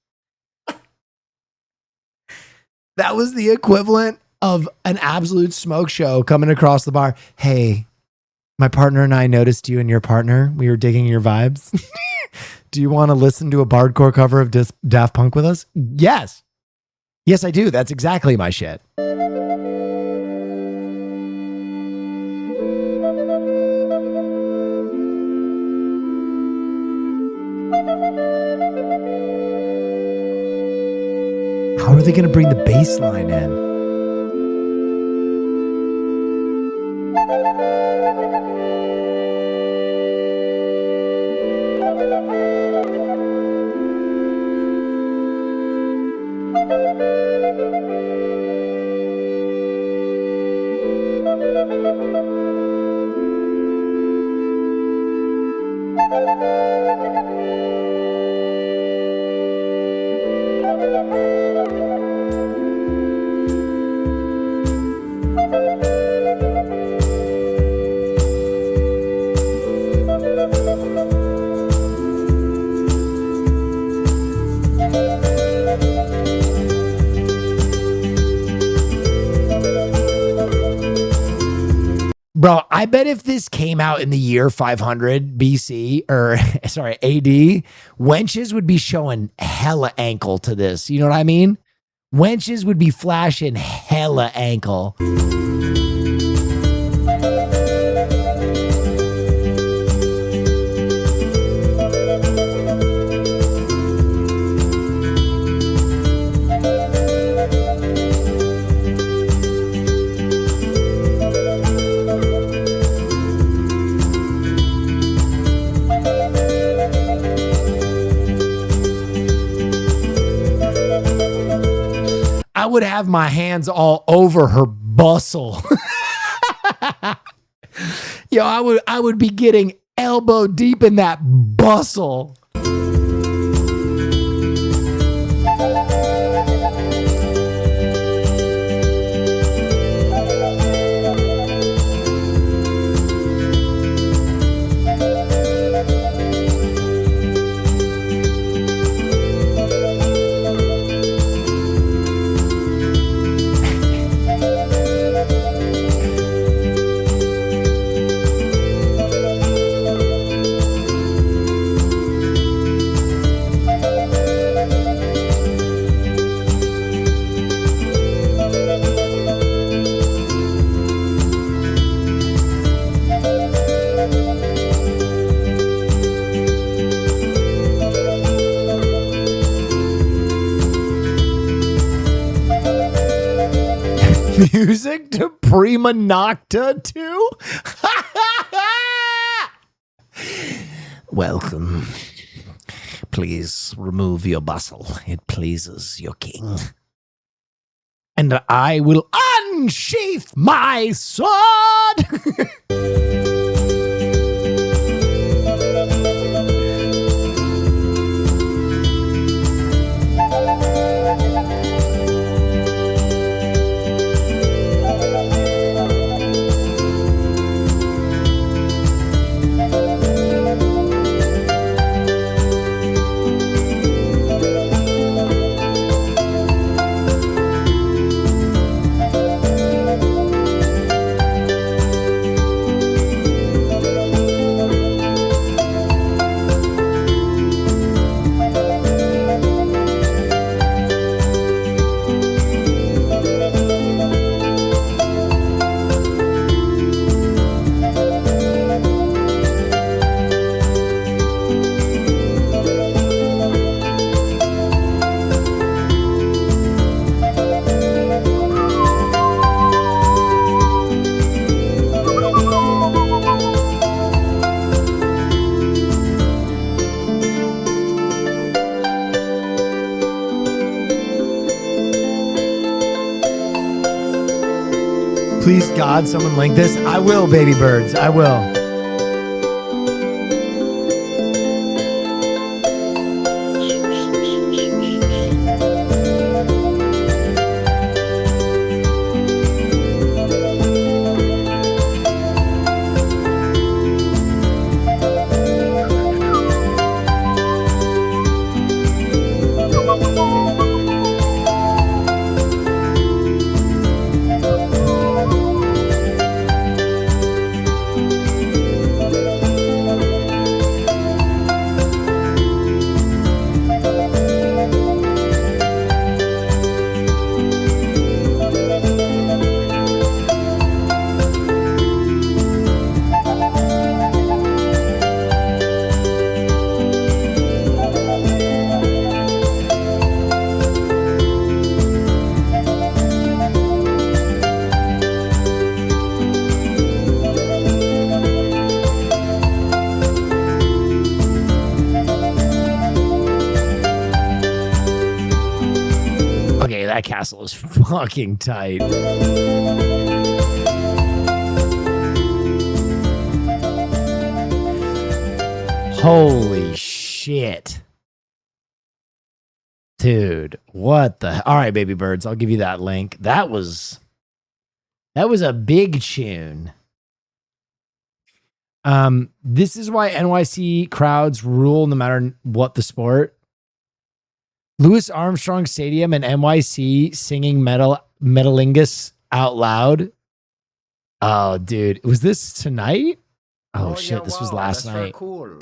That was the equivalent of an Absolute Smoke show coming across the bar. Hey, my partner and I noticed you and your partner. We were digging your vibes. Do you want to listen to a bardcore cover of Daft Punk with us? Yes. Yes, I do. That's exactly my shit. How are they going to bring the bass line in? I bet if this came out in the year 500 BC, or sorry, AD, wenches would be showing hella ankle to this. You know what I mean? Wenches would be flashing hella ankle. I would have my hands all over her bustle. Yo, I would be getting elbow deep in that bustle. Music to Prima Nocta too? Welcome. Please remove your bustle. It pleases your king. And I will unsheath my sword. Please, God, someone link this. I will, baby birds. I will. That castle is fucking tight. Holy shit. Dude, what the... All right, baby birds, I'll give you that link. That was a big tune. This is why NYC crowds rule no matter what the sport. Louis Armstrong Stadium and NYC singing Metalingus out loud Oh, dude. Was this tonight? Oh, shit. This was last night. Cool.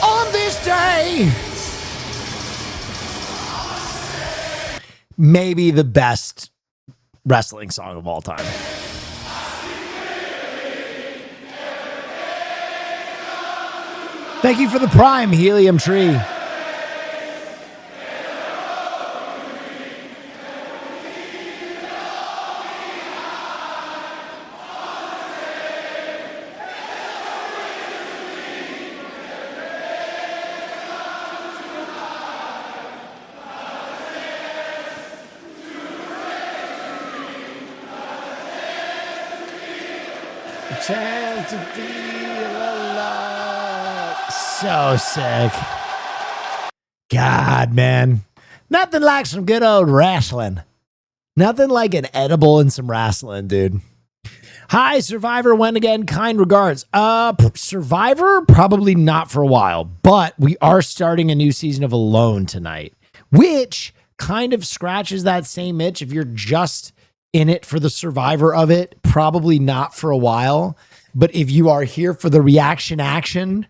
On this day, maybe the best wrestling song of all time. Thank you for the Prime, Helium Tree. Chance to feel alive. So sick. God, man. Nothing like some good old wrestling. Nothing like an edible and some wrestling, dude. Hi, Survivor. When again? Kind regards. Survivor? Probably not for a while, but we are starting a new season of Alone tonight, which kind of scratches that same itch. If you're just in it for the Survivor of it, probably not for a while. But if you are here for the reaction action,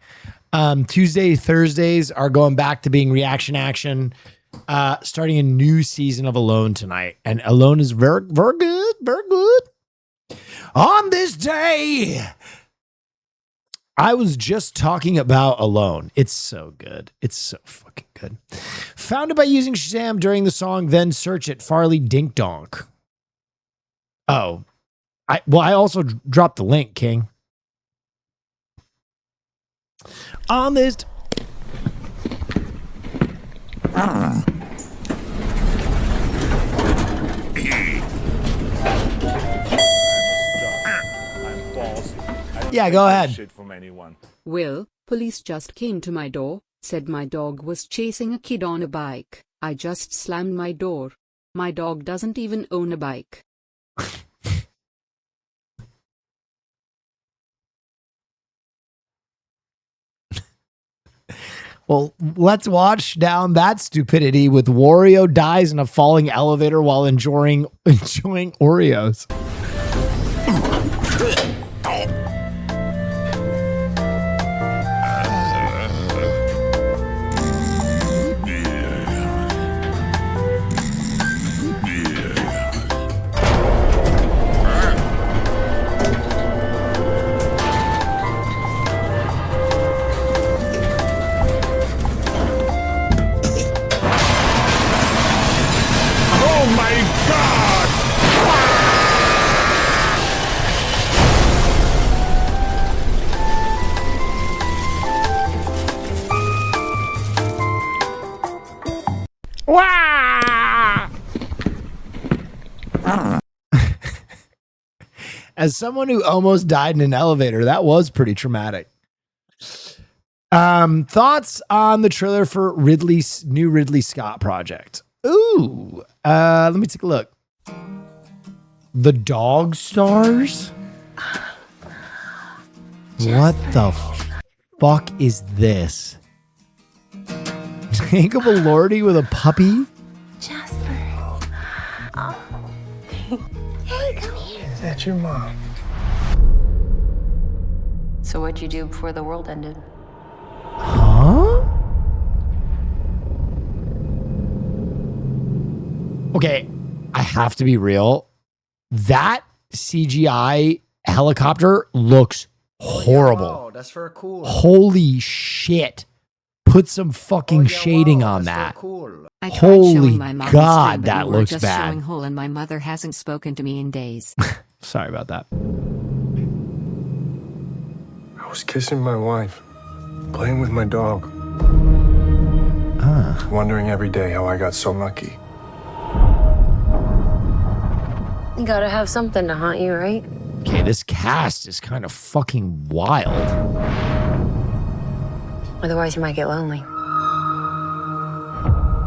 Tuesday, Thursdays are going back to being reaction action, starting a new season of Alone tonight. And Alone is very, very good, very good. On this day, I was just talking about Alone. It's so good. It's so fucking good. Found it by using Shazam during the song, then search it, Farley Dink Donk. Oh, I also dropped the link, King. On this. Yeah, go ahead. Will, police just came to my door, said my dog was chasing a kid on a bike. I just slammed my door. My dog doesn't even own a bike. Well, let's watch down that stupidity with Wario dies in a falling elevator while enjoying Oreos. As someone who almost died in an elevator, that was pretty traumatic. Thoughts on the trailer for Ridley's new Ridley Scott project? Ooh, let me take a look. The Dog Stars? What the fuck is this? Jacob Elordi with a puppy? Jasper. Oh. Hey, come here. Is that your mom? So what'd you do before the world ended? Huh? Okay, I have to be real. That CGI helicopter looks horrible. Wow, that's very cool. Holy shit. Put some fucking shading on that. Cool. I tried Holy showing my mom God, the stream, but that we were looks just bad. showing Hole, and my mother hasn't spoken to me in days. Sorry about that. I was kissing my wife, playing with my dog. Wondering every day how I got so lucky. You gotta have something to haunt you, right? Okay, this cast is kind of fucking wild. Otherwise, you might get lonely.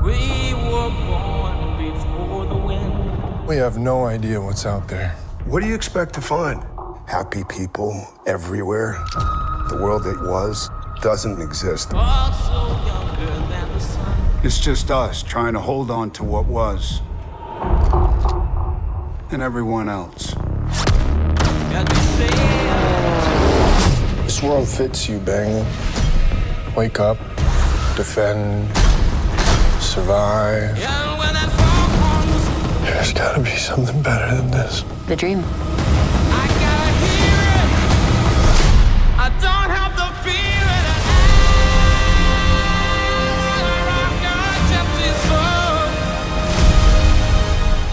We were born before the wind. We have no idea what's out there. What do you expect to find? Happy people everywhere. The world that was doesn't exist. Also younger than the sun. It's just us trying to hold on to what was. And everyone else. This world fits you, Banger. Wake up, defend, survive. There's gotta be something better than this. The dream. I don't have the feeling.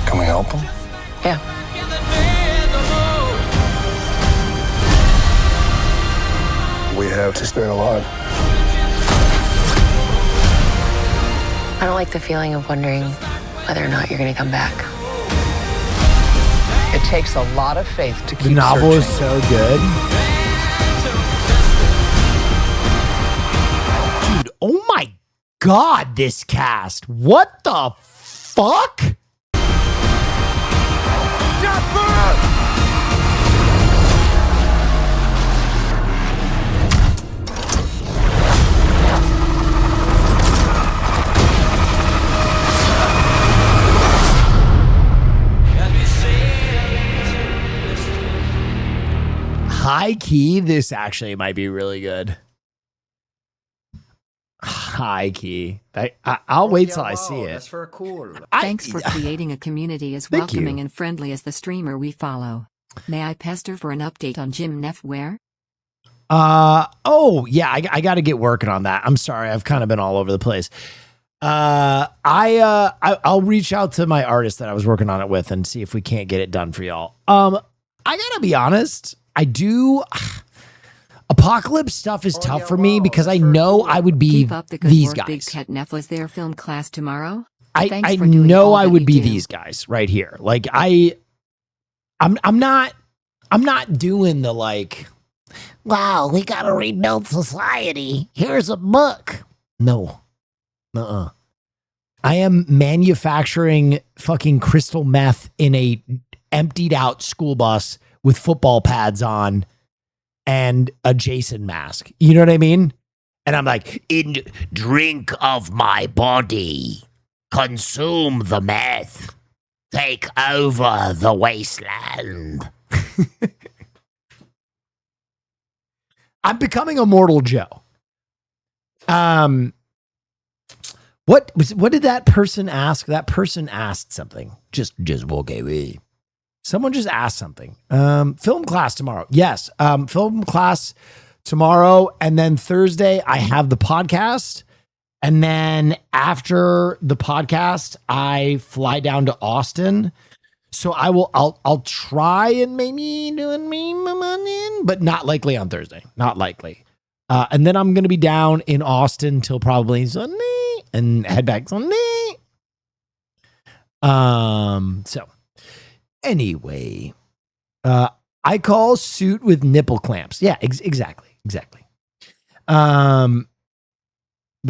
Can we help him? Yeah. We have to stay alive. I don't like the feeling of wondering whether or not you're going to come back. It takes a lot of faith to keep The novel is so good. Dude, oh my God, this cast. What the fuck? High key, this actually might be really good. High key. I'll wait till I see it. That's for cool. Thanks for creating a community as Thank welcoming you. and friendly as the streamer we follow. May I pester for an update on Jim Neffware? Oh yeah, I got to get working on that. I'm sorry, I've kind of been all over the place. I'll reach out to my artist that I was working on it with and see if we can't get it done for y'all. I gotta be honest, I do. Apocalypse stuff is tough for me because I know I would be Keep up the good these work, Big guys. Cat Neff. Was there film class tomorrow? I Thanks for doing know all I that would you be do. these guys right here. Like I'm not doing the like, wow, we gotta rebuild society. Here's a book. No. I am manufacturing fucking crystal meth in a emptied out school bus with football pads on and a Jason mask. You know what I mean? And I'm like, drink of my body, consume the meth, take over the wasteland. I'm becoming Immortal Joe. What did that person ask? That person asked something. Just okay. Someone just asked something. Film class tomorrow. Yes. Film class tomorrow. And then Thursday, I have the podcast. And then after the podcast, I fly down to Austin. So I'll try and maybe do a meme, but not likely on Thursday. Not likely. And then I'm going to be down in Austin till probably Sunday and head back Sunday. So anyway, I call suit with nipple clamps. Yeah, exactly. The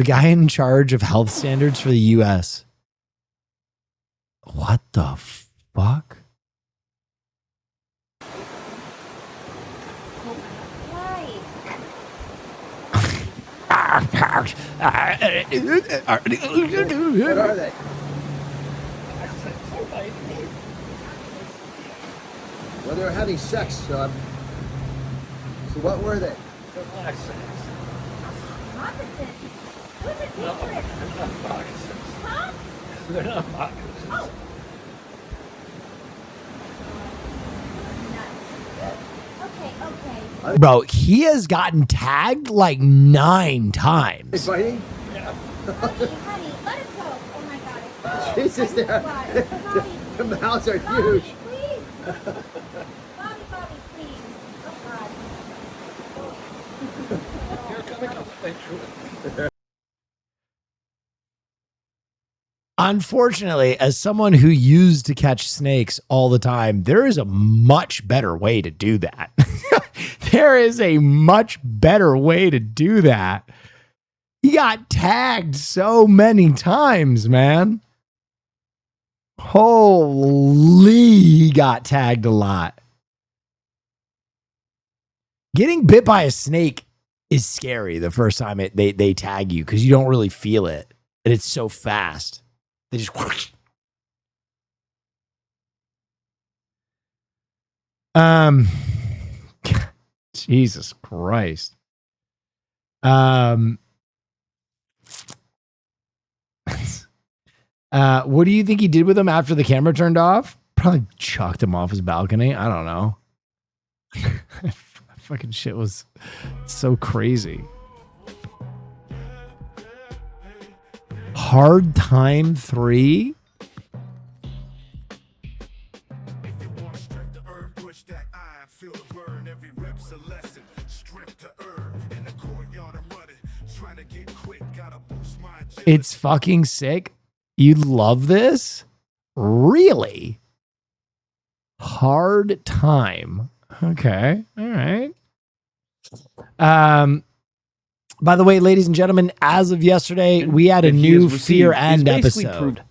guy in charge of health standards for the US. What the fuck? What are they? Well, they were having sex, so what were they? Moccasins. Moccasins? Who's a No, they're not moccasins. Huh? They're not moccasins. Oh. Okay. Bro, he has gotten tagged like 9 times. They fighting? Yeah. Honey, let us go. Oh my God. Jesus, the mouths are huge. Please. Bobby, please. Oh God. Here, come. Unfortunately, as someone who used to catch snakes all the time, there is a much better way to do that. There is a much better way to do that. He got tagged so many times, man. Holy, he got tagged a lot. Getting bit by a snake is scary the first time they tag you because you don't really feel it. And it's so fast. They just whoosh. Jesus Christ. What do you think he did with him after the camera turned off? Probably chucked him off his balcony. I don't know. Fucking shit was so crazy. Hard Time 3? It's fucking sick. You love this? Really? Hard Time. Okay. All right. By the way, ladies and gentlemen, as of yesterday, we had a new Fear End episode.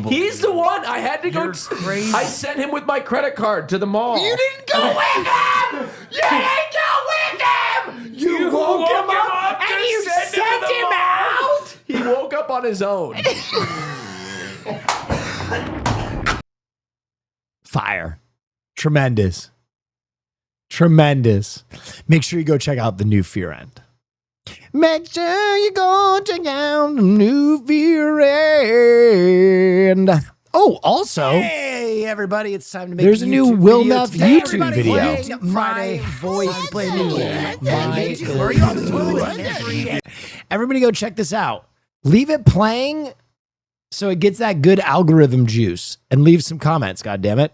He's the one. I had to go. I sent him with my credit card to the mall. You didn't go with him. You didn't go with him. You woke him up and you sent him out. He woke up on his own. Fire. Tremendous. Tremendous. Make sure you go check out the new Fear End. Make sure you go check out the new Fear End. Oh, also, hey everybody, it's time to make there's a new Will Neff YouTube video. My voice play Everybody go check this out. Leave it playing so it gets that good algorithm juice, and leave some comments, God damn it.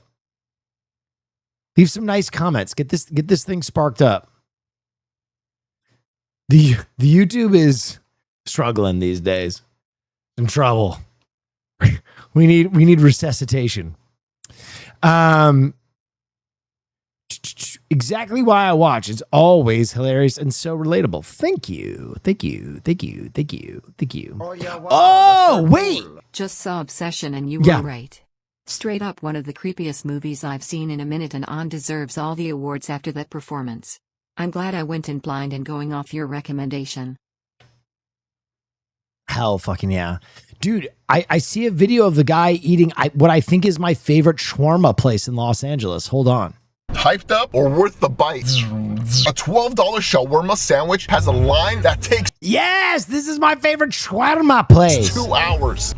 Leave some nice comments. Get this thing sparked up. The YouTube is struggling these days. In trouble. We need resuscitation. Exactly why I watch. It's always hilarious and so relatable. Thank you. Thank you. Thank you. Thank you. Thank you. Oh, yeah, wow, oh wait. Just saw Obsession and you Yeah. were right. Straight up one of the creepiest movies I've seen in a minute, and On deserves all the awards after that performance. I'm glad I went in blind and going off your recommendation. Hell fucking yeah. Dude, I see a video of the guy eating what I think is my favorite shawarma place in Los Angeles. Hold on. Hyped up or worth the bite? A $12 shawarma sandwich has a line that takes Yes, this is my favorite shawarma place. 2 hours.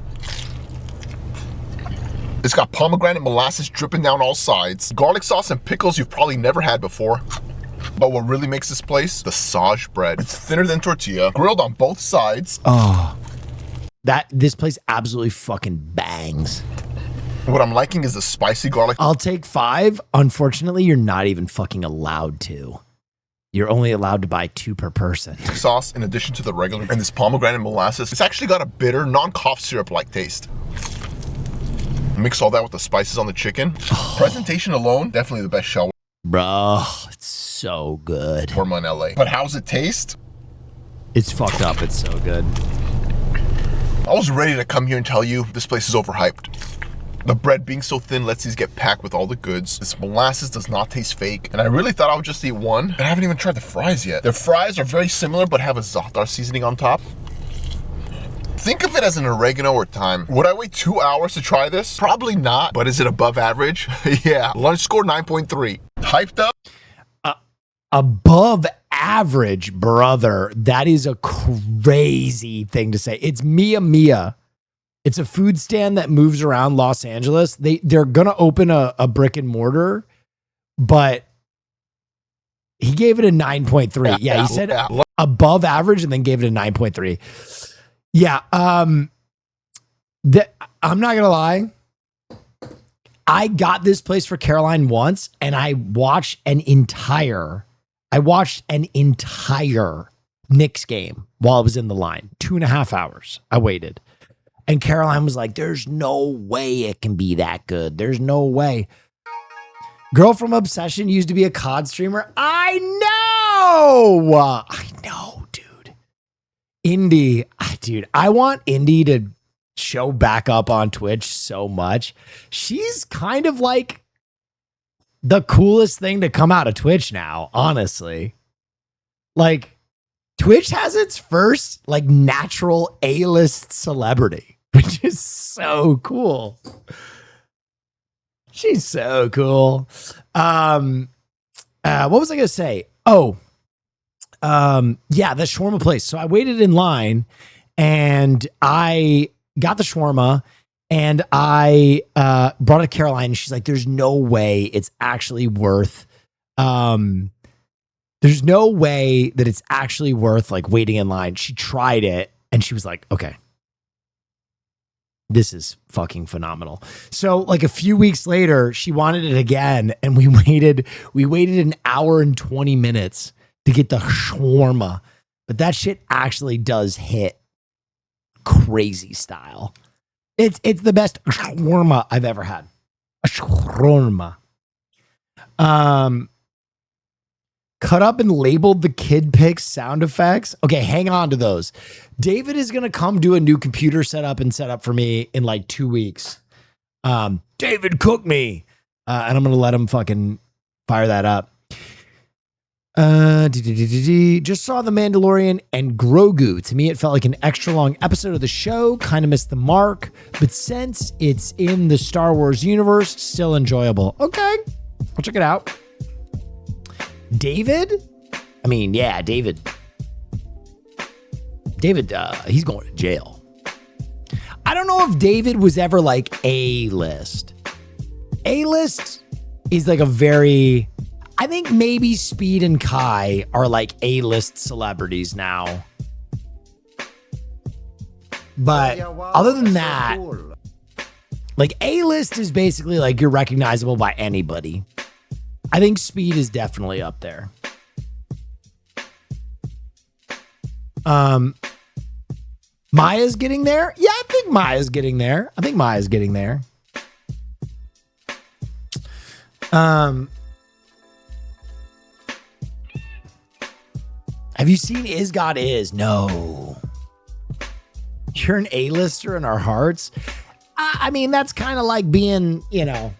It's got pomegranate molasses dripping down all sides, garlic sauce and pickles you've probably never had before. But what really makes this place? The Saj bread. It's thinner than tortilla, grilled on both sides. Oh, this place absolutely fucking bangs. What I'm liking is the spicy garlic. I'll take 5. Unfortunately, you're not even fucking allowed to. You're only allowed to buy 2 per person. Sauce in addition to the regular, and this pomegranate molasses. It's actually got a bitter, non-cough syrup-like taste. Mix all that with the spices on the chicken. Presentation alone, definitely the best shawarma. Bro, it's so good. Shawarma in LA. But how's it taste? It's fucked up. It's so good. I was ready to come here and tell you this place is overhyped. The bread being so thin lets these get packed with all the goods. This molasses does not taste fake. And I really thought I would just eat one. And I haven't even tried the fries yet. Their fries are very similar but have a za'atar seasoning on top. Think of it as an oregano or thyme. Would I wait 2 hours to try this? Probably not, but is it above average? Yeah, lunch score 9.3. Hyped up? Above average, brother. That is a crazy thing to say. It's Mia Mia. It's a food stand that moves around Los Angeles. They're going to open a brick and mortar, but he gave it a 9.3. Yeah, he said above average and then gave it a 9.3. Yeah, I'm not gonna lie. I got this place for Caroline once, and I watched an entire Knicks game while I was in the line. 2.5 hours. I waited, and Caroline was like, "There's no way it can be that good. There's no way." Girl from Obsession used to be a COD streamer. I know, dude. Indy, dude, I want Indy to show back up on Twitch so much. She's kind of like the coolest thing to come out of Twitch now, honestly. Like, Twitch has its first like natural A-list celebrity, which is so cool. She's so cool. What was I gonna say? Oh, yeah, the shawarma place. So I waited in line and I got the shawarma and I brought it to Caroline and she's like, there's no way it's actually worth there's no way that it's actually worth like waiting in line. She tried it and she was like, okay, this is fucking phenomenal. So like a few weeks later, she wanted it again. And we waited an hour and 20 minutes to get the shawarma. But that shit actually does hit crazy style. It's the best shawarma I've ever had. A shawarma. Cut up and labeled the kid pics sound effects. Okay, hang on to those. David is going to come do a new computer setup for me in like 2 weeks. David, cook me. And I'm going to let him fucking fire that up. Just saw The Mandalorian and Grogu. To me, it felt like an extra long episode of the show. Kind of missed the mark. But since it's in the Star Wars universe, still enjoyable. Okay, I'll check it out. David? I mean, yeah, David, he's going to jail. I don't know if David was ever like A-list. A-list is like a very, I think maybe Speed and Kai are like A-list celebrities now. But other than that, like A-list is basically like you're recognizable by anybody. I think Speed is definitely up there. Maya's getting there? Yeah, I think Maya's getting there. Have you seen Is God Is? No. You're an A-lister in our hearts? I mean, that's kind of like being, you know,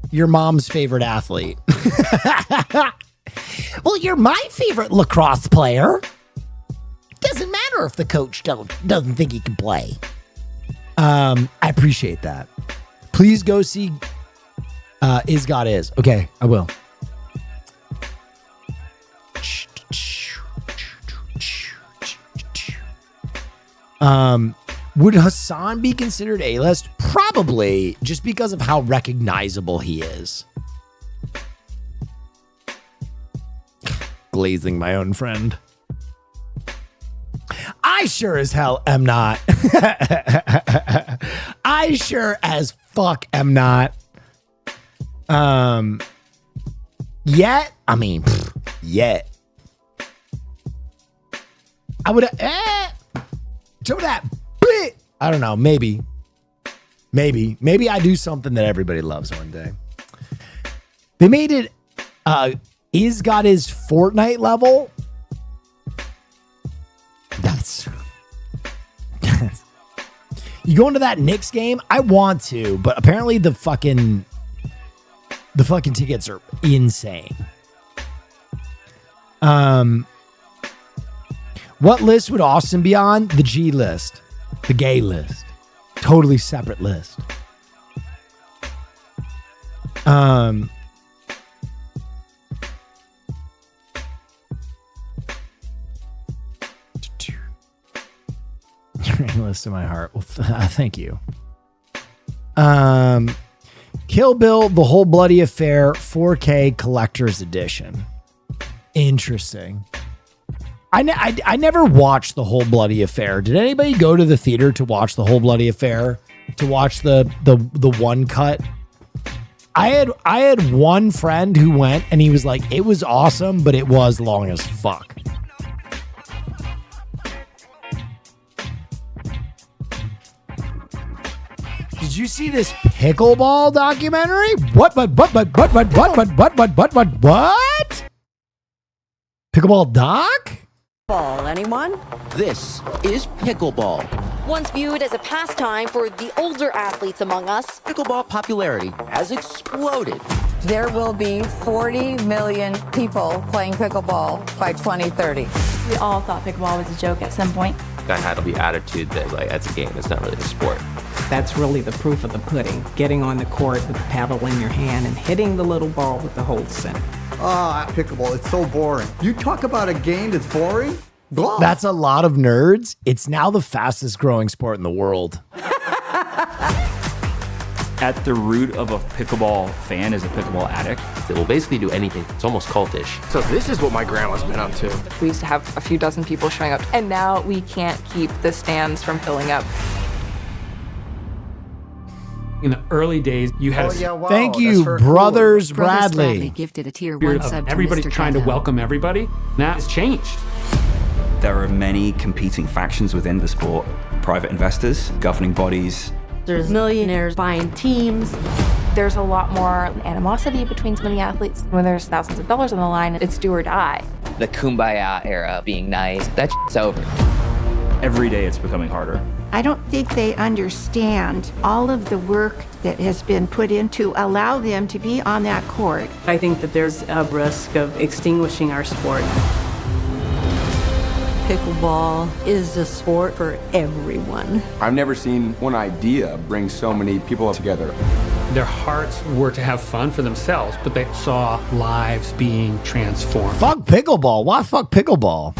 your mom's favorite athlete. Well, you're my favorite lacrosse player. Doesn't matter if the coach doesn't think he can play. I appreciate that. Please go see Is God Is. Okay, I will. Would Hassan be considered A-list? Probably, just because of how recognizable he is. Glazing my own friend. I sure as hell am not. I sure as fuck am not. Yet. I mean, yet. I would show that bit. I don't know. Maybe I do something that everybody loves one day. They made it Is God Is Fortnite level. That's you go into that Knicks game? I want to, but apparently the fucking tickets are insane. What list would Austin be on? The G list. The gay list. Totally separate list. List in my heart. Well, thank you. Kill Bill, The Whole Bloody Affair, 4K Collector's Edition. Interesting. I never watched The Whole Bloody Affair. Did anybody go to the theater to watch The Whole Bloody Affair? To watch the one cut? I had one friend who went and he was like, it was awesome, but it was long as fuck. Did you see this pickleball documentary? What? Pickleball doc? Ball, anyone? This is pickleball. Once viewed as a pastime for the older athletes among us, Pickleball popularity has exploded. There will be 40 million people playing pickleball by 2030. We all thought pickleball was a joke at some point. I had the attitude that like it's a game, it's not really a sport. That's really the proof of the pudding. Getting on the court with the paddle in your hand and hitting the little ball with the hole center. Pickleball, it's so boring. You talk about a game that's boring? Golf. That's a lot of nerds. It's now the fastest growing sport in the world. At the root of a pickleball fan is a pickleball addict. It will basically do anything. It's almost cultish. So this is what my grandma's been up to. We used to have a few dozen people showing up, and now we can't keep the stands from filling up. In the early days, you had Thank you, Brothers Bradley. Gifted a tier spirit 1 of sub to everybody Mr. trying to Kendall. welcome everybody. Now it's changed. There are many competing factions within the sport. Private investors, governing bodies. There's millionaires buying teams. There's a lot more animosity between some of the athletes. When there's thousands of dollars on the line, it's do or die. The kumbaya era, being nice, that shit's over. Every day it's becoming harder. I don't think they understand all of the work that has been put in to allow them to be on that court. I think that there's a risk of extinguishing our sport. Pickleball is a sport for everyone. I've never seen one idea bring so many people together. Their hearts were to have fun for themselves, but they saw lives being transformed. Fuck pickleball. Why fuck pickleball?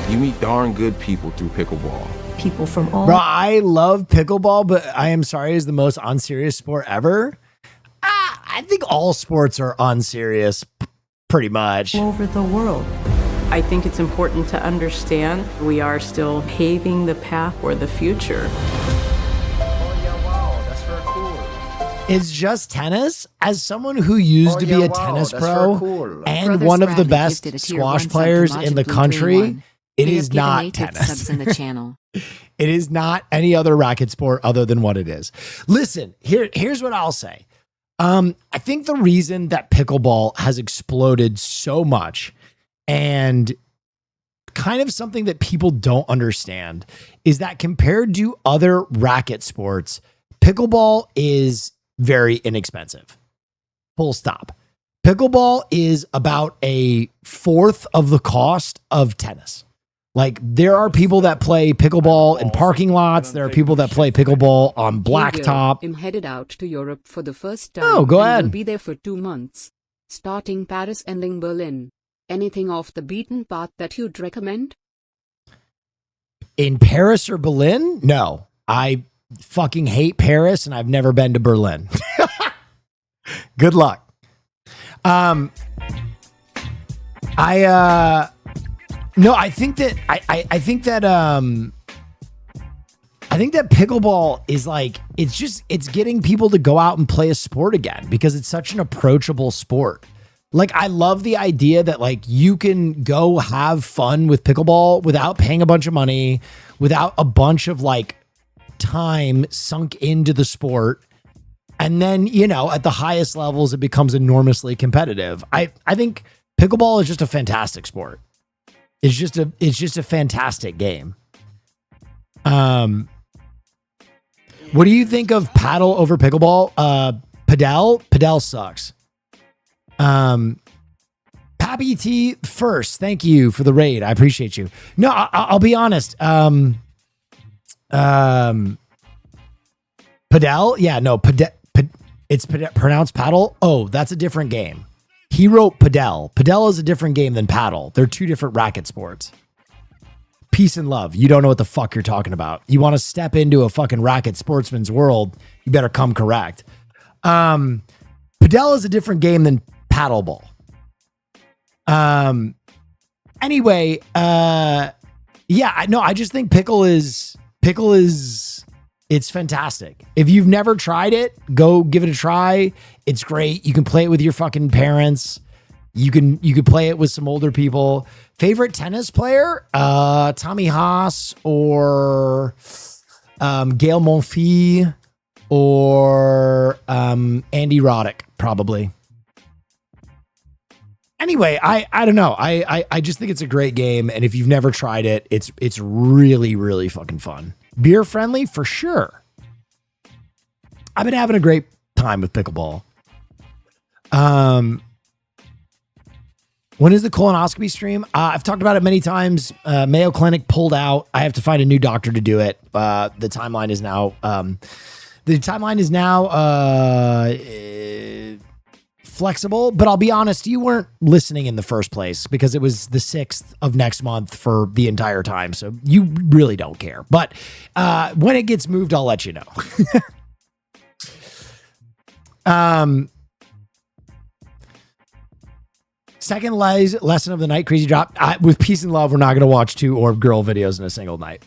You meet darn good people through pickleball. People from all Bro, I love pickleball, but I am sorry, is the most unserious sport ever. I think all sports are unserious, pretty much. over the world. I think it's important to understand we are still paving the path for the future. It's just tennis. As someone who used to be a tennis pro and one of the best squash players in the country, it is not tennis. Subs in the channel. It is not any other racket sport other than what it is. Listen, here's what I'll say. I think the reason that pickleball has exploded so much, and kind of something that people don't understand, is that compared to other racket sports, pickleball is very inexpensive. Full stop. Pickleball is about a fourth of the cost of tennis. Like, there are people that play pickleball in parking lots. There are people that play pickleball on blacktop. I'm headed out to Europe for the first time. Oh, go ahead. I'll be there for 2 months. Starting Paris, ending Berlin. Anything off the beaten path that you'd recommend? In Paris or Berlin? No. I fucking hate Paris and I've never been to Berlin. Good luck. I think that pickleball is like, it's getting people to go out and play a sport again because it's such an approachable sport. Like, I love the idea that like you can go have fun with pickleball without paying a bunch of money, without a bunch of like time sunk into the sport. And then, you know, at the highest levels, it becomes enormously competitive. I think pickleball is just a fantastic sport. It's just a fantastic game. What do you think of paddle over pickleball? Padel sucks. Pappy T first. Thank you for the raid. I appreciate you. No, I'll be honest. Padel. Yeah, no, it's pronounced paddle. Oh, that's a different game. He wrote Padel. Padel is a different game than paddle. They're two different racket sports. Peace and love. You don't know what the fuck you're talking about. You want to step into a fucking racket sportsman's world, you better come correct. Padel is a different game than paddleball. Anyway, I just think pickle is it's fantastic. If you've never tried it, go give it a try. It's great. You can play it with your fucking parents. You can play it with some older people. Favorite tennis player? Tommy Haas or Gail Monfils or Andy Roddick, probably. Anyway, I don't know. I just think it's a great game, and if you've never tried it, it's really, really fucking fun. Beer friendly for sure. I've been having a great time with pickleball. When is the colonoscopy stream? I've talked about it many times. Mayo Clinic pulled out. I have to find a new doctor to do it. The timeline is now flexible, but I'll be honest, you weren't listening in the first place because it was the 6th of next month for the entire time. So you really don't care. But when it gets moved, I'll let you know. Second lesson of the night, Crazy Drop. With peace and love, we're not going to watch 2 Orb Girl videos in a single night.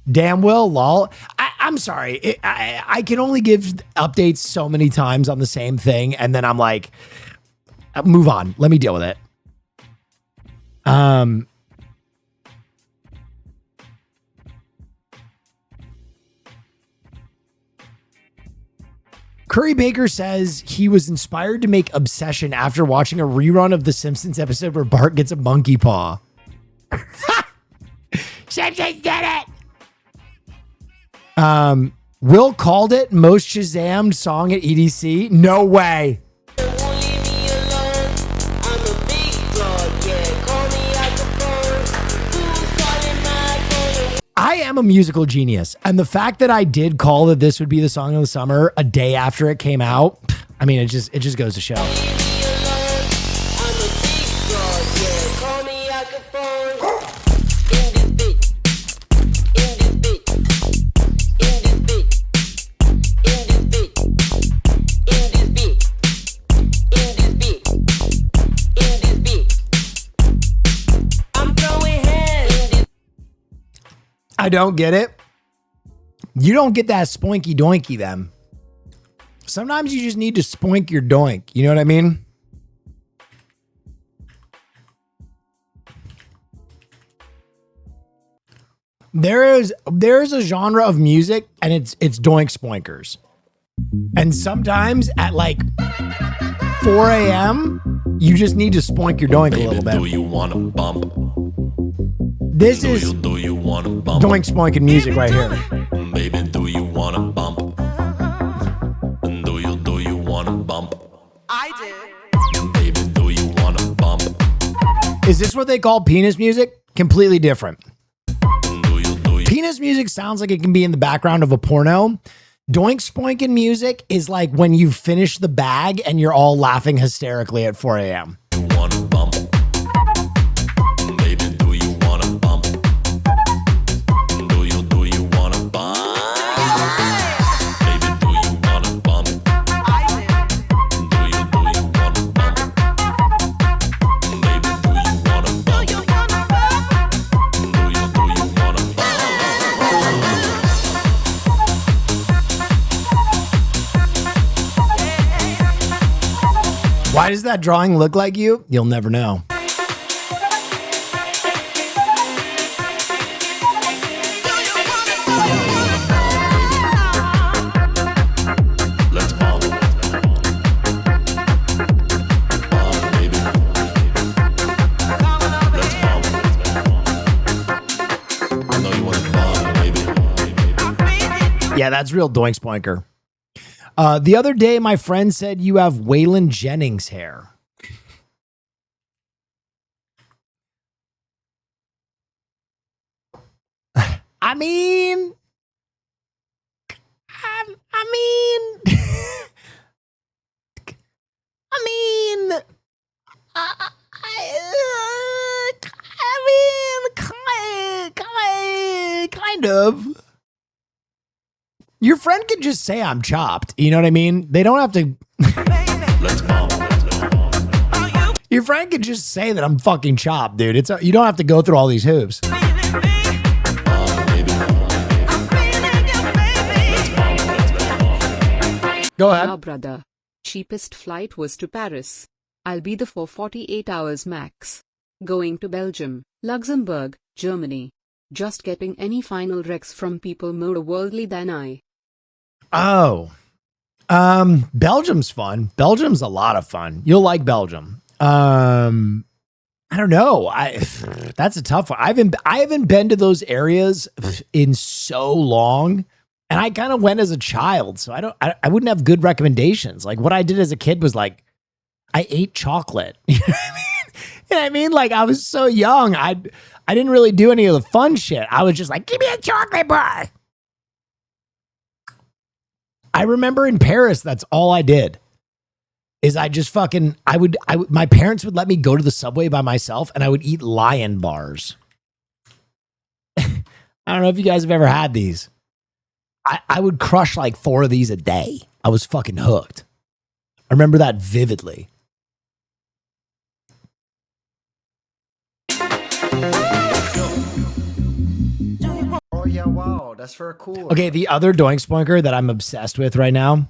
Damn well, lol. I'm sorry. I can only give updates so many times on the same thing, and then I'm like, move on. Let me deal with it. Curry Baker says he was inspired to make Obsession after watching a rerun of The Simpsons episode where Bart gets a monkey paw. Simpsons did it! Will called it most Shazammed song at EDC. No way. I am a musical genius, and the fact that I did call that this would be the song of the summer a day after it came out, I mean, it just goes to show. I don't get it. You don't get that spoinky doinky then. Sometimes you just need to spoink your doink. You know what I mean? There's a genre of music and it's doink spoinkers. And sometimes at like 4 a.m., you just need to spoink your doink a little bit. Do you want to bump? This is doink spoinking music right here. Baby, do you want to bump? Do you want to bump? I do. Baby, do you want to bump? Is this what they call penis music? Completely different. Penis music sounds like it can be in the background of a porno. Doink spoinking music is like when you finish the bag and you're all laughing hysterically at 4 a.m. You want to bump? Baby, do you want to bump? Do you want to bump? Baby, do you want to bump? I do. Do you want to bump? Baby, do you want to bump? Do you want to bump? Why does that drawing look like you? You'll never know. Let's bump. Bump, baby. Let's bump. I know you want to bump, baby. Yeah, that's real doink spoinker. The other day, my friend said you have Waylon Jennings hair. I mean, kind of. Your friend could just say I'm chopped. You know what I mean? They don't have to. Let's bump. Your friend could just say that I'm fucking chopped, dude. You don't have to go through all these hoops. Go ahead. Now, brother. Cheapest flight was to Paris. I'll be there for 48 hours max. Going to Belgium, Luxembourg, Germany. Just getting any final recs from people more worldly than I. Oh. Belgium's fun. Belgium's a lot of fun. You'll like Belgium. I don't know. That's a tough one. I haven't been to those areas in so long. And I kind of went as a child, so I wouldn't have good recommendations. Like what I did as a kid was like I ate chocolate. You know what I mean? Like, I was so young. I didn't really do any of the fun shit. I was just like, give me a chocolate bar. I remember in Paris, that's all I did. Is I just fucking, my parents would let me go to the subway by myself and I would eat Lion bars. I don't know if you guys have ever had these. I would crush like 4 of these a day. I was fucking hooked. I remember that vividly. Oh yeah, wow, that's very cool. Okay, the other Doink Spoinker that I'm obsessed with right now.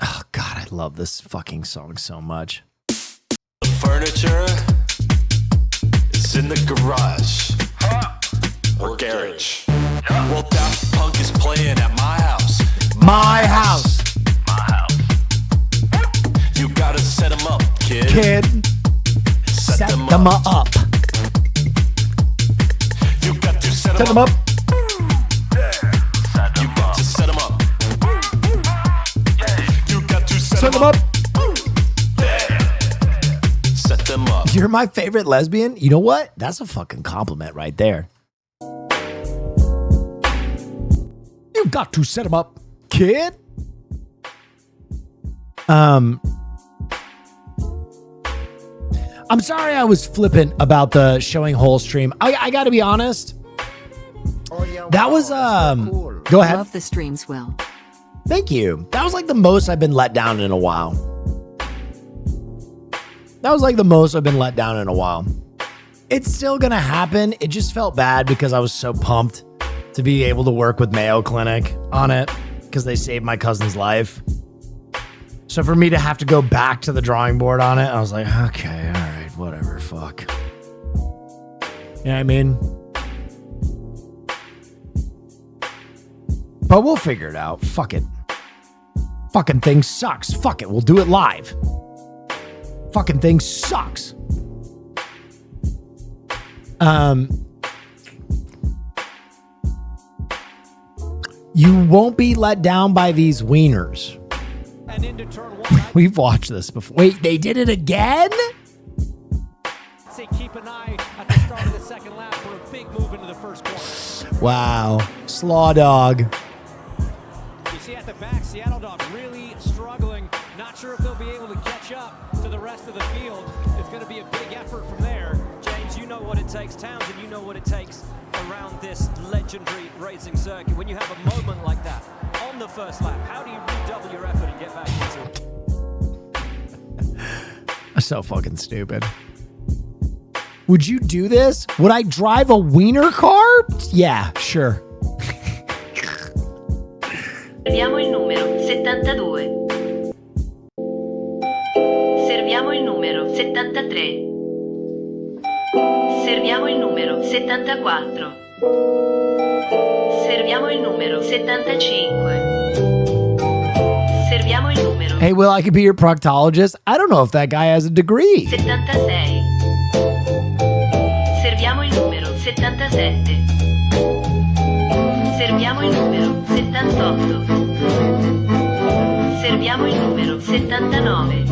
Oh God, I love this fucking song so much. The furniture is in the garage or garage. Well, Daft Punk is playing at my house. My house. My house. You gotta set them up, kid. Set them up. You got to set them them up. You got to set them up. You got to set them up. Set them up. You're my favorite lesbian. You know what? That's a fucking compliment right there. You got to set them up, kid. I'm sorry I was flippant about the showing whole stream. I gotta be honest. Oh yeah, That was cool. go ahead. Love the streams, Will. Thank you. That was like the most I've been let down in a while. That was like the most I've been let down in a while. It's still gonna happen. It just felt bad because I was so pumped to be able to work with Mayo Clinic on it because they saved my cousin's life. So for me to have to go back to the drawing board on it, I was like, okay, all right, whatever, fuck. You know what I mean? But we'll figure it out. Fuck it. Fucking thing sucks. Fuck it. We'll do it live. Fucking thing sucks. You won't be let down by these wieners. We've watched this before. Wait, they did it again? Say keep an eye at the start of the second lap for a big move into the first corner. Wow. Slaw dog. You see at the back, Seattle Dog really struggling. Not sure if they'll be able to catch up to the rest of the field. It's going to be a big effort from there. James, you know what it takes. Townsend, you know what it takes around this legendary racing circuit. When you have a moment like that on the first lap, how do you redouble your effort and get back into it? So fucking stupid. Would you do this? Would I drive a wiener car? Yeah, sure. Serviamo il numero 72. Serviamo il numero 73. Serviamo il numero 74. Serviamo il numero 75. Serviamo il numero. Hey, Will, I could be your proctologist. I don't know if that guy has a degree. 76. Serviamo il numero 77. Serviamo il numero 78. Serviamo il numero 79.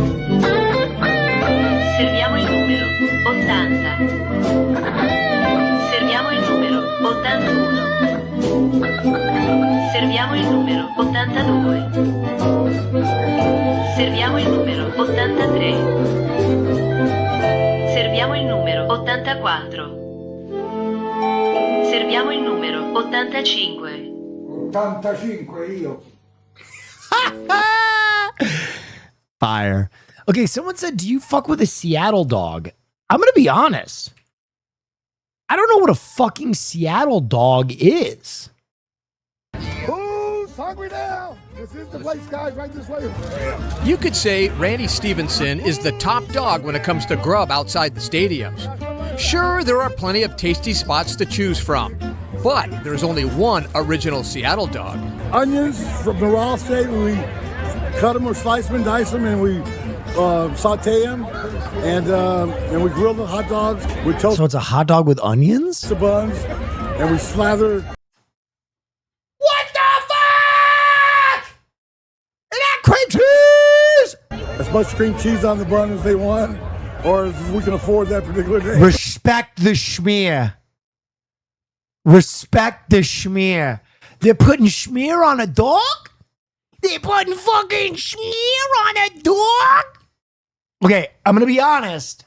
Serviamo il numero 80. Serviamo il numero 81. Serviamo il numero 82. Serviamo il numero 83. Serviamo il numero 84. Serviamo il numero 85. 85 io. Fire. Okay, someone said, do you fuck with a Seattle dog? I'm going to be honest. I don't know what a fucking Seattle dog is. Who's hungry now? This is the place, guys, right this way. You could say Randy Stevenson is the top dog when it comes to grub outside the stadiums. Sure, there are plenty of tasty spots to choose from, but there's only one original Seattle dog. Onions from the raw state, we cut them or slice them and dice them, and we saute them, and we grill the hot dogs with toast. So it's a hot dog with onions? The buns, and we slather. What the as much cream cheese on the bun as they want, or as we can afford that particular day. Respect the schmear. Respect the schmear. They're putting schmear on a dog? They're putting fucking schmear on a dog? Okay, I'm going to be honest.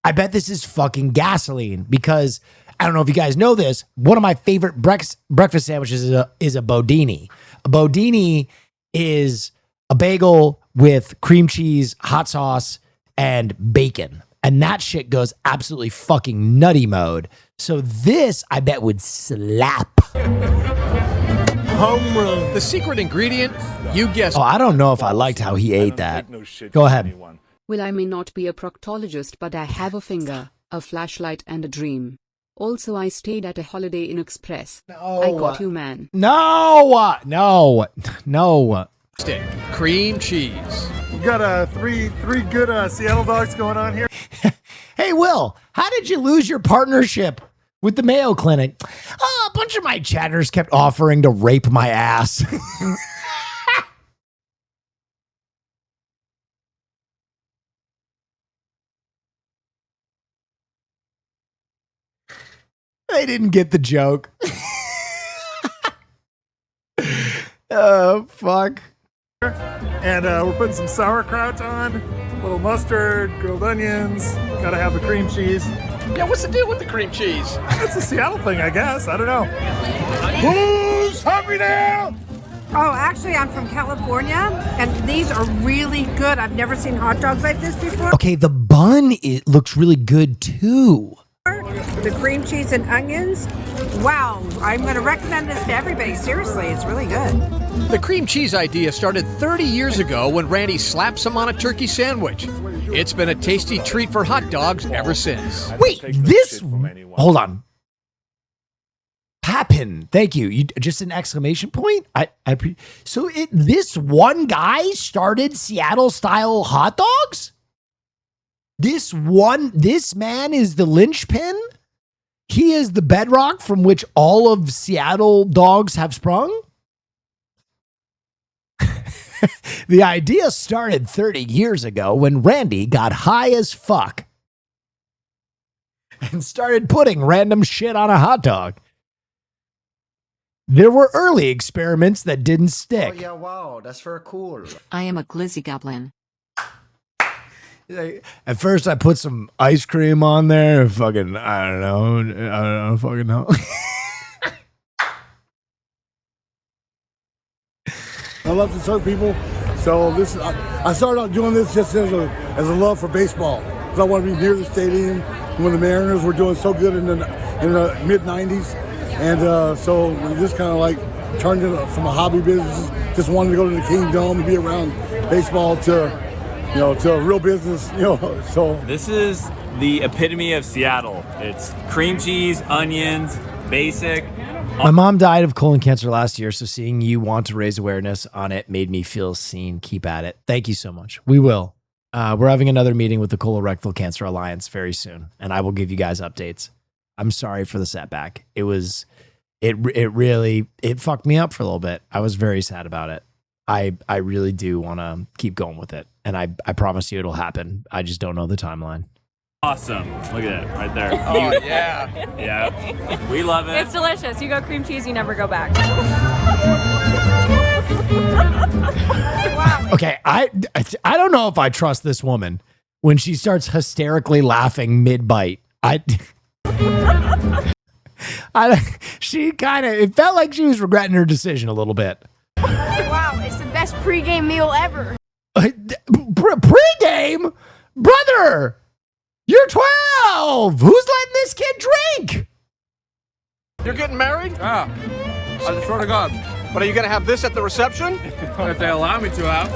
I bet this is fucking gasoline because I don't know if you guys know this. One of my favorite breakfast sandwiches is a Bodini. A Bodini is a bagel with cream cheese, hot sauce, and bacon. And that shit goes absolutely fucking nutty mode. So this, I bet, would slap. Home run. The secret ingredient, you guessed. Oh, I don't know if I liked how he ate that. Go ahead. Well, I may not be a proctologist, but I have a finger, a flashlight, and a dream. Also, I stayed at a Holiday Inn Express. No. I got you, man. No. Stick. Cream cheese. We got three good Seattle dogs going on here. Hey, Will, how did you lose your partnership with the Mayo Clinic? Oh, a bunch of my chatters kept offering to rape my ass. They didn't get the joke. Oh, fuck. And we're putting some sauerkraut on, a little mustard, grilled onions, gotta have the cream cheese. Yeah, what's the deal with the cream cheese? It's a Seattle thing, I guess. I don't know. Who's hungry now? Oh, actually, I'm from California, and these are really good. I've never seen hot dogs like this before. Okay, the bun, it looks really good, too. The cream cheese and onions. Wow, I'm going to recommend this to everybody. Seriously, it's really good. The cream cheese idea started 30 years ago when Randy slapped some on a turkey sandwich. It's been a tasty treat for hot dogs ever since. Wait, this... Hold on. Happen. Thank you. Just an exclamation point? This one guy started Seattle-style hot dogs? This man is the linchpin? He is the bedrock from which all of Seattle dogs have sprung? The idea started 30 years ago when Randy got high as fuck and started putting random shit on a hot dog. There were early experiments that didn't stick. Oh, yeah, wow, that's very cool. I am a glizzy goblin. At first, I put some ice cream on there. I don't fucking know. I love to serve people, so I started out doing this just as a love for baseball. Because I want to be near the stadium when the Mariners were doing so good in the mid '90s, and so we just kind of like turned it from a hobby business, just wanted to go to the Kingdom and be around baseball to a real business, so. This is the epitome of Seattle. It's cream cheese, onions, basic. My mom died of colon cancer last year, so seeing you want to raise awareness on it made me feel seen. Keep at it. Thank you so much. We will. We're having another meeting with the Colorectal Cancer Alliance very soon, and I will give you guys updates. I'm sorry for the setback. It really fucked me up for a little bit. I was very sad about it. I really do want to keep going with it, and I promise you it'll happen. I just don't know the timeline. Awesome. Look at it right there. Oh, yeah. Yeah. We love it. It's delicious. You go cream cheese, you never go back. Wow. Okay, I don't know if I trust this woman when she starts hysterically laughing mid-bite. It felt like she was regretting her decision a little bit. Wow, it's the best pregame meal ever. Pregame? Brother, you're 12. Who's letting this kid drink? You're getting married? Yeah. I swear to God. But are you going to have this at the reception? If they allow me to have.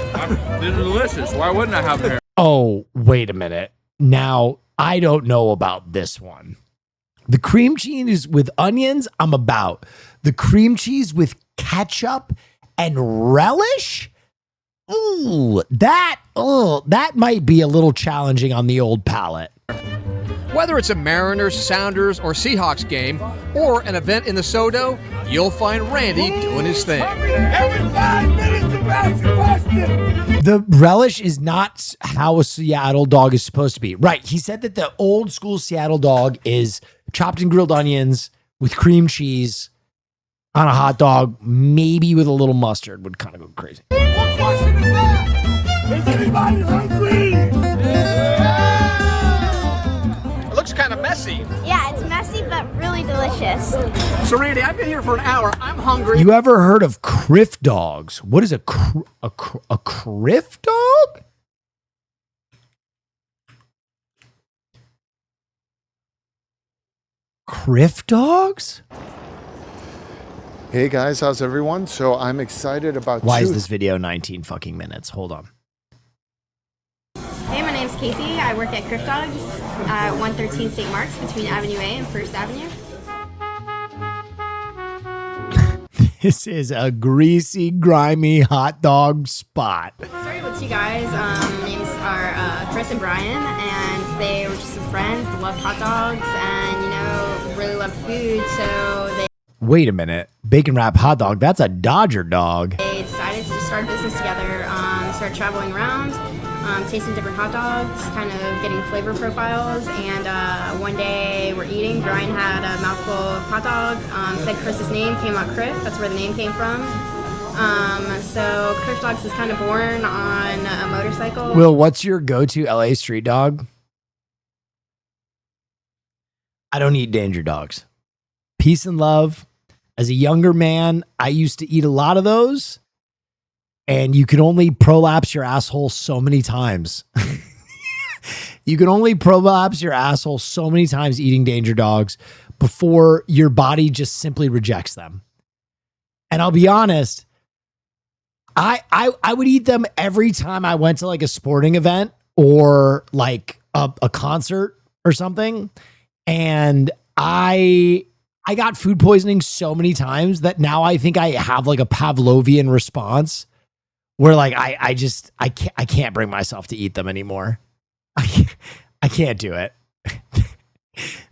These are delicious. Why wouldn't I have them here? Oh, wait a minute. Now, I don't know about this one. The cream cheese with onions, I'm about. The cream cheese with ketchup and relish? Ooh, that might be a little challenging on the old palate. Whether it's a Mariners, Sounders, or Seahawks game, or an event in the Sodo, you'll find Randy doing his thing. Every 5 minutes to ask a question. The relish is not how a Seattle dog is supposed to be. Right. He said that the old school Seattle dog is chopped and grilled onions with cream cheese on a hot dog, maybe with a little mustard, would kind of go crazy. What question is that? Is anybody hungry? It looks kind of messy. Yeah, it's messy but really delicious. So Randy, I've been here for an hour. I'm hungry. You ever heard of Criff dogs? What is a Criff dog? Criff dogs? Hey guys, how's everyone? So I'm excited about Why is this video 19 fucking minutes? Hold on. Hey, my name's Casey. I work at Criff Dogs at 113 St. Mark's between Avenue A and First Avenue. This is a greasy, grimy hot dog spot. Started with two guys. Names are Chris and Brian, and they were just some friends. They loved hot dogs and, you know, really loved food. So they Wait a minute. Bacon wrap hot dog. That's a Dodger dog. decided to just start a business together, start traveling around, tasting different hot dogs, kind of getting flavor profiles. And one day we're eating. Brian had a mouthful of hot dog, said Chris's name, came out Criff. That's where the name came from. So Criff Dogs was kind of born on a motorcycle. Will, what's your go-to LA street dog? I don't eat danger dogs. Peace and love. As a younger man, I used to eat a lot of those, and you can only prolapse your asshole so many times. You can only prolapse your asshole so many times eating danger dogs before your body just simply rejects them. And I'll be honest, I would eat them every time I went to like a sporting event or like a concert or something. And I got food poisoning so many times that now I think I have like a Pavlovian response where like I can't bring myself to eat them anymore. I can't do it.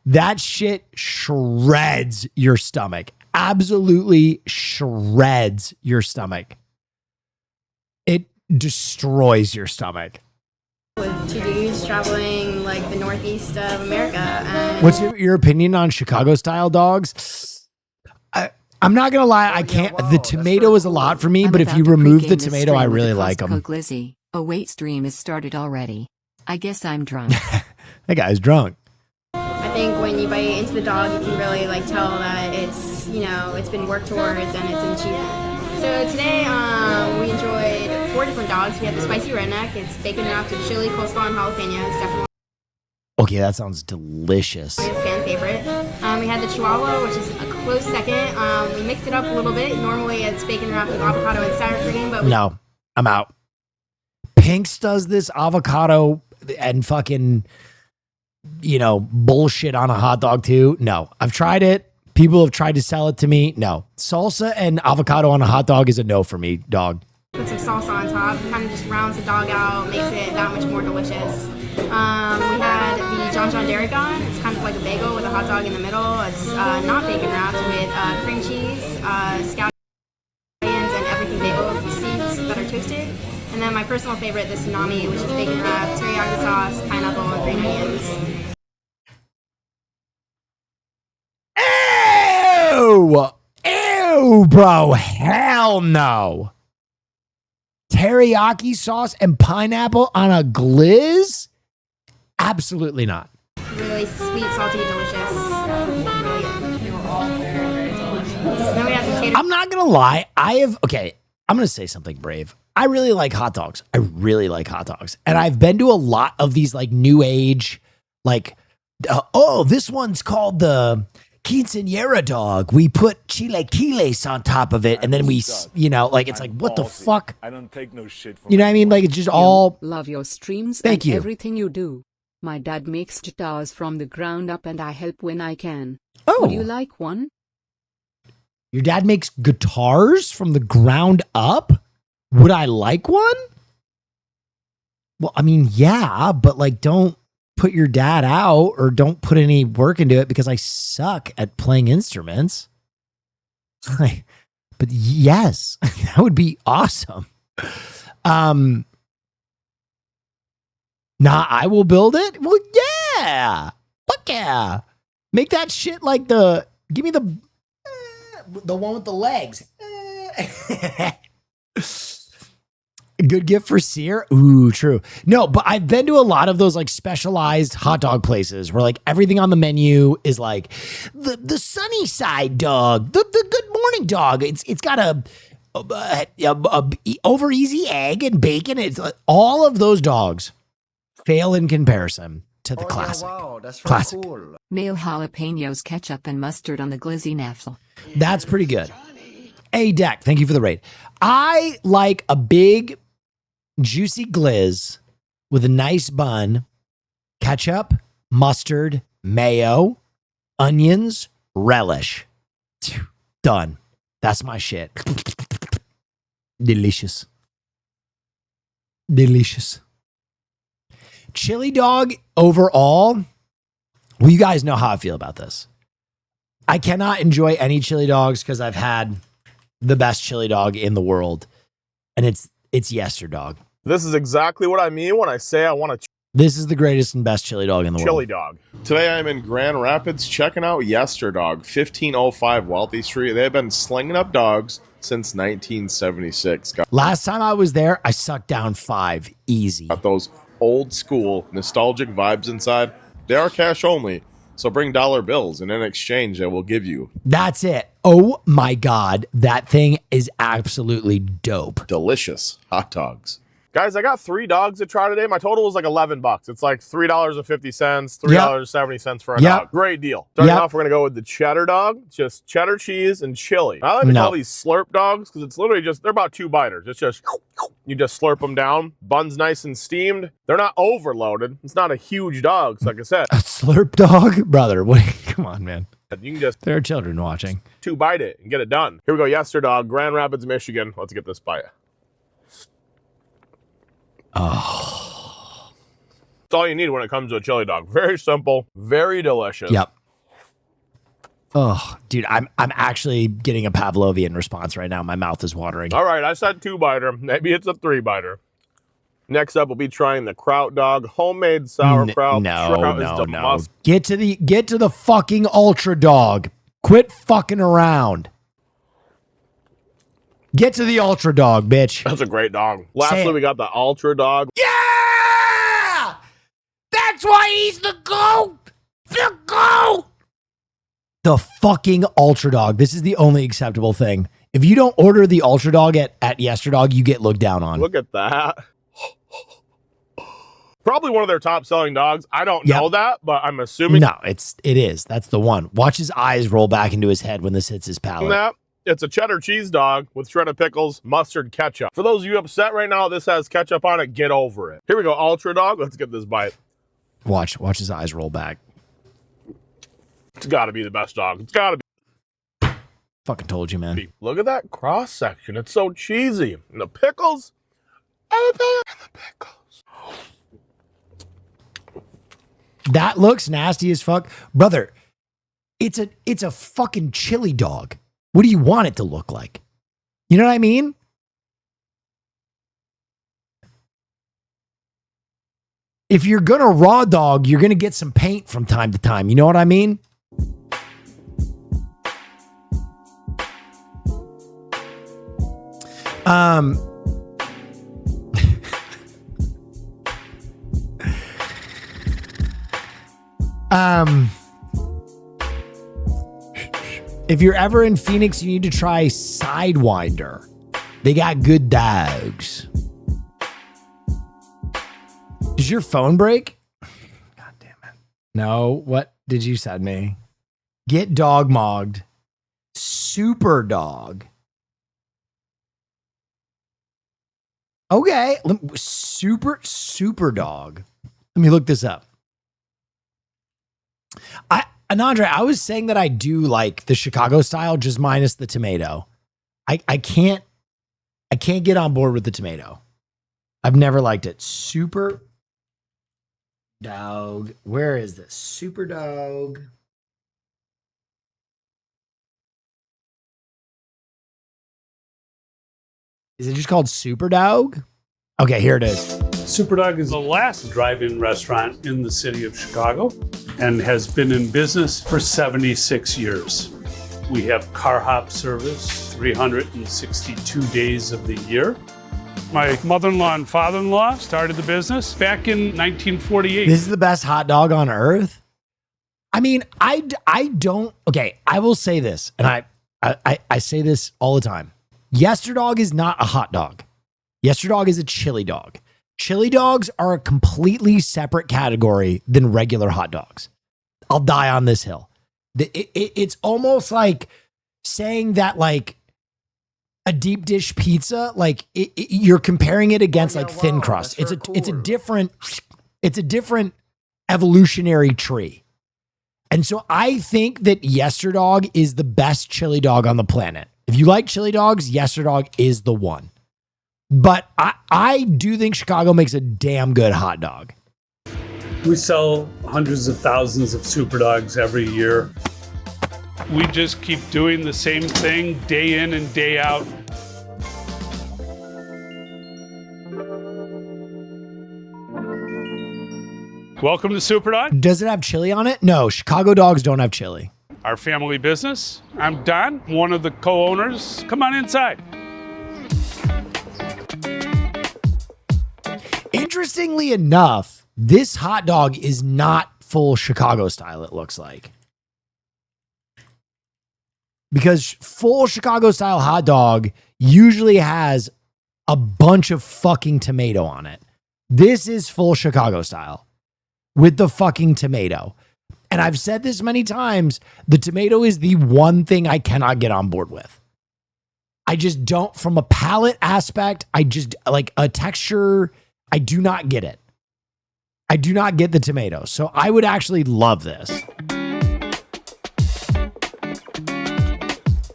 That shit shreds your stomach. Absolutely shreds your stomach. It destroys your stomach. With two dudes traveling like the northeast of America. And What's your opinion on Chicago style dogs? I'm not gonna lie, I can't. The tomato is a lot for me, but if you remove the tomato, I really like them. Glizzy. A weight stream is started already. I guess I'm drunk. That guy's drunk. I think when you bite into the dog, you can really like tell that it's, you know, it's been worked towards and it's an achievement. So today we enjoyed 4 different dogs. We had the spicy redneck. It's bacon wrapped with chili, coleslaw, and jalapeno. It's definitely Okay, that sounds delicious. a fan favorite. We had the Chihuahua, which is a close second. We mixed it up a little bit. Normally it's bacon wrapped with avocado and sour cream, but No, I'm out. Pink's does this avocado and fucking, you know, bullshit on a hot dog too. No, I've tried it. People have tried to sell it to me. No. Salsa and avocado on a hot dog is a no for me, dog. put some salsa on top. Kind of just rounds the dog out, makes it that much more delicious. We had the John John Dairy Gone. It's kind of like a bagel with a hot dog in the middle. It's not bacon wrapped with cream cheese, scallions, and everything bagel seeds that are toasted. And then my personal favorite, the Tsunami, which is bacon wrapped, teriyaki sauce, pineapple, and green onions. Ew! Ew, bro. Hell no. Teriyaki sauce and pineapple on a glizz? Absolutely not. Really sweet, salty, delicious. Really good. They were all very, very delicious. Then we had some tater. I'm not going to lie. I'm going to say something brave. I really like hot dogs. I really like hot dogs. And I've been to a lot of these like new age, like, this one's called the quinceañera dog. We put chilaquiles on top of it. And then we, you know, like, it's like, what the fuck? I don't take no shit from You know what I mean? Like, it's just all. Love your streams Thank and you. everything you do. My dad makes guitars from the ground up and I help when I can. Oh. Would you like one? Your dad makes guitars from the ground up? Would I like one? Well, I mean, yeah, but like, don't put your dad out or don't put any work into it because I suck at playing instruments. But yes, that would be awesome. Nah, I will build it. Well, yeah. Fuck yeah. Make that shit like give me the one with the legs. Good gift for Sear. Ooh, true. No, but I've been to a lot of those like specialized hot dog places where like everything on the menu is like the sunny side dog, the good morning dog. It's got a over easy egg and bacon. It's all of those dogs fail in comparison to the classic. Yeah, wow, that's classic. cool. Mayo jalapenos, ketchup, and mustard on the glizzy naffle. That's pretty good. Hey, Deck, thank you for the raid. I like a big, juicy glizz with a nice bun, ketchup, mustard, mayo, onions, relish. Done. That's my shit. Delicious. Delicious. Chili dog overall. Well, you guys know how I feel about this. I cannot enjoy any chili dogs because I've had the best chili dog in the world, and it's Yesterdog. This is exactly what I mean when I say I want a This is the greatest and best chili dog in the chili world. dog. Today I'm in Grand Rapids checking out Yesterdog, 1505 Wealthy Street. They've been slinging up dogs since 1976. Last time I was there, I sucked down 5 easy. Got those old school nostalgic vibes inside. They are cash only, so bring dollar bills, and in exchange they will give you. That's it. Oh my God, that thing is absolutely dope. Delicious hot dogs. Guys, I got 3 dogs to try today. My total was like $11. It's like $3.50, $3.70 for a dog. Great deal. Starting off, we're going to go with the cheddar dog. Just cheddar cheese and chili. I like to call these slurp dogs because it's literally just, they're about 2 biters. It's just, you just slurp them down. Bun's nice and steamed. They're not overloaded. It's not a huge dog, so like I said. A slurp dog? Brother, what? Come on, man. You can just... There are children watching. 2 bite it and get it done. Here we go, Yesterdog, Grand Rapids, Michigan. Let's get this bite. Oh. That's all you need when it comes to a chili dog. Very simple, very delicious. Yep. Oh, dude, I'm actually getting a Pavlovian response right now. My mouth is watering. All right, I said 2-biter. Maybe it's a 3-biter. Next up, we'll be trying the Kraut dog, homemade sauerkraut. No. Get to the fucking Ultra Dog. Quit fucking around. Get to the Ultra Dog, bitch. That's a great dog. Lastly, we got the Ultra Dog. Yeah! That's why he's the GOAT! The GOAT! The fucking Ultra Dog. This is the only acceptable thing. If you don't order the Ultra Dog at Yesterdog, you get looked down on. Look at that. Probably one of their top selling dogs. I don't know that, but I'm assuming. No, it is. That's the one. Watch his eyes roll back into his head when this hits his palate. It's a cheddar cheese dog with shredded pickles, mustard, ketchup. For those of you upset right now, this has ketchup on it. Get over it. Here we go, Ultra Dog. Let's get this bite. Watch his eyes roll back. It's got to be the best dog. It's got to be. Fucking told you, man. Look at that cross section. It's so cheesy. And the pickles. And the pickles. That looks nasty as fuck. Brother, it's a fucking chili dog. What do you want it to look like? You know what I mean? If you're gonna raw dog, you're gonna get some paint from time to time. You know what I mean? If you're ever in Phoenix, you need to try Sidewinder. They got good dogs. Does your phone break? God damn it. No, what did you send me? Get dog mogged. Super dog. Okay. Super dog. Let me look this up. Andre, I was saying that I do like the Chicago style, just minus the tomato. I can't get on board with the tomato. I've never liked it. Super dog. Where is this? Super dog. Is it just called Super Dog? Okay, here it is. Superdog is the last drive-in restaurant in the city of Chicago and has been in business for 76 years. We have car hop service 362 days of the year. My mother-in-law and father-in-law started the business back in 1948. This is the best hot dog on earth. I mean, I don't. Okay, I will say this, and I say this all the time. Yesterdog is not a hot dog. Yesterdog is a chili dog. Chili dogs are a completely separate category than regular hot dogs. I'll die on this hill. It's almost like saying that like a deep dish pizza, like you're comparing it against like thin crust. It's a different evolutionary tree. And so I think that Yesterdog is the best chili dog on the planet. If you like chili dogs, Yesterdog is the one. But I do think Chicago makes a damn good hot dog. We sell hundreds of thousands of Super Dogs every year. We just keep doing the same thing day in and day out. Welcome to Superdog. Does it have chili on it? No, Chicago dogs don't have chili. Our family business. I'm Don, one of the co-owners. Come on inside. Interestingly enough, this hot dog is not full Chicago style, it looks like. Because full Chicago style hot dog usually has a bunch of fucking tomato on it. This is full Chicago style with the fucking tomato. And I've said this many times, the tomato is the one thing I cannot get on board with. I just don't, from a palate aspect, I just like a texture, I do not get it. I do not get the tomato. So I would actually love this.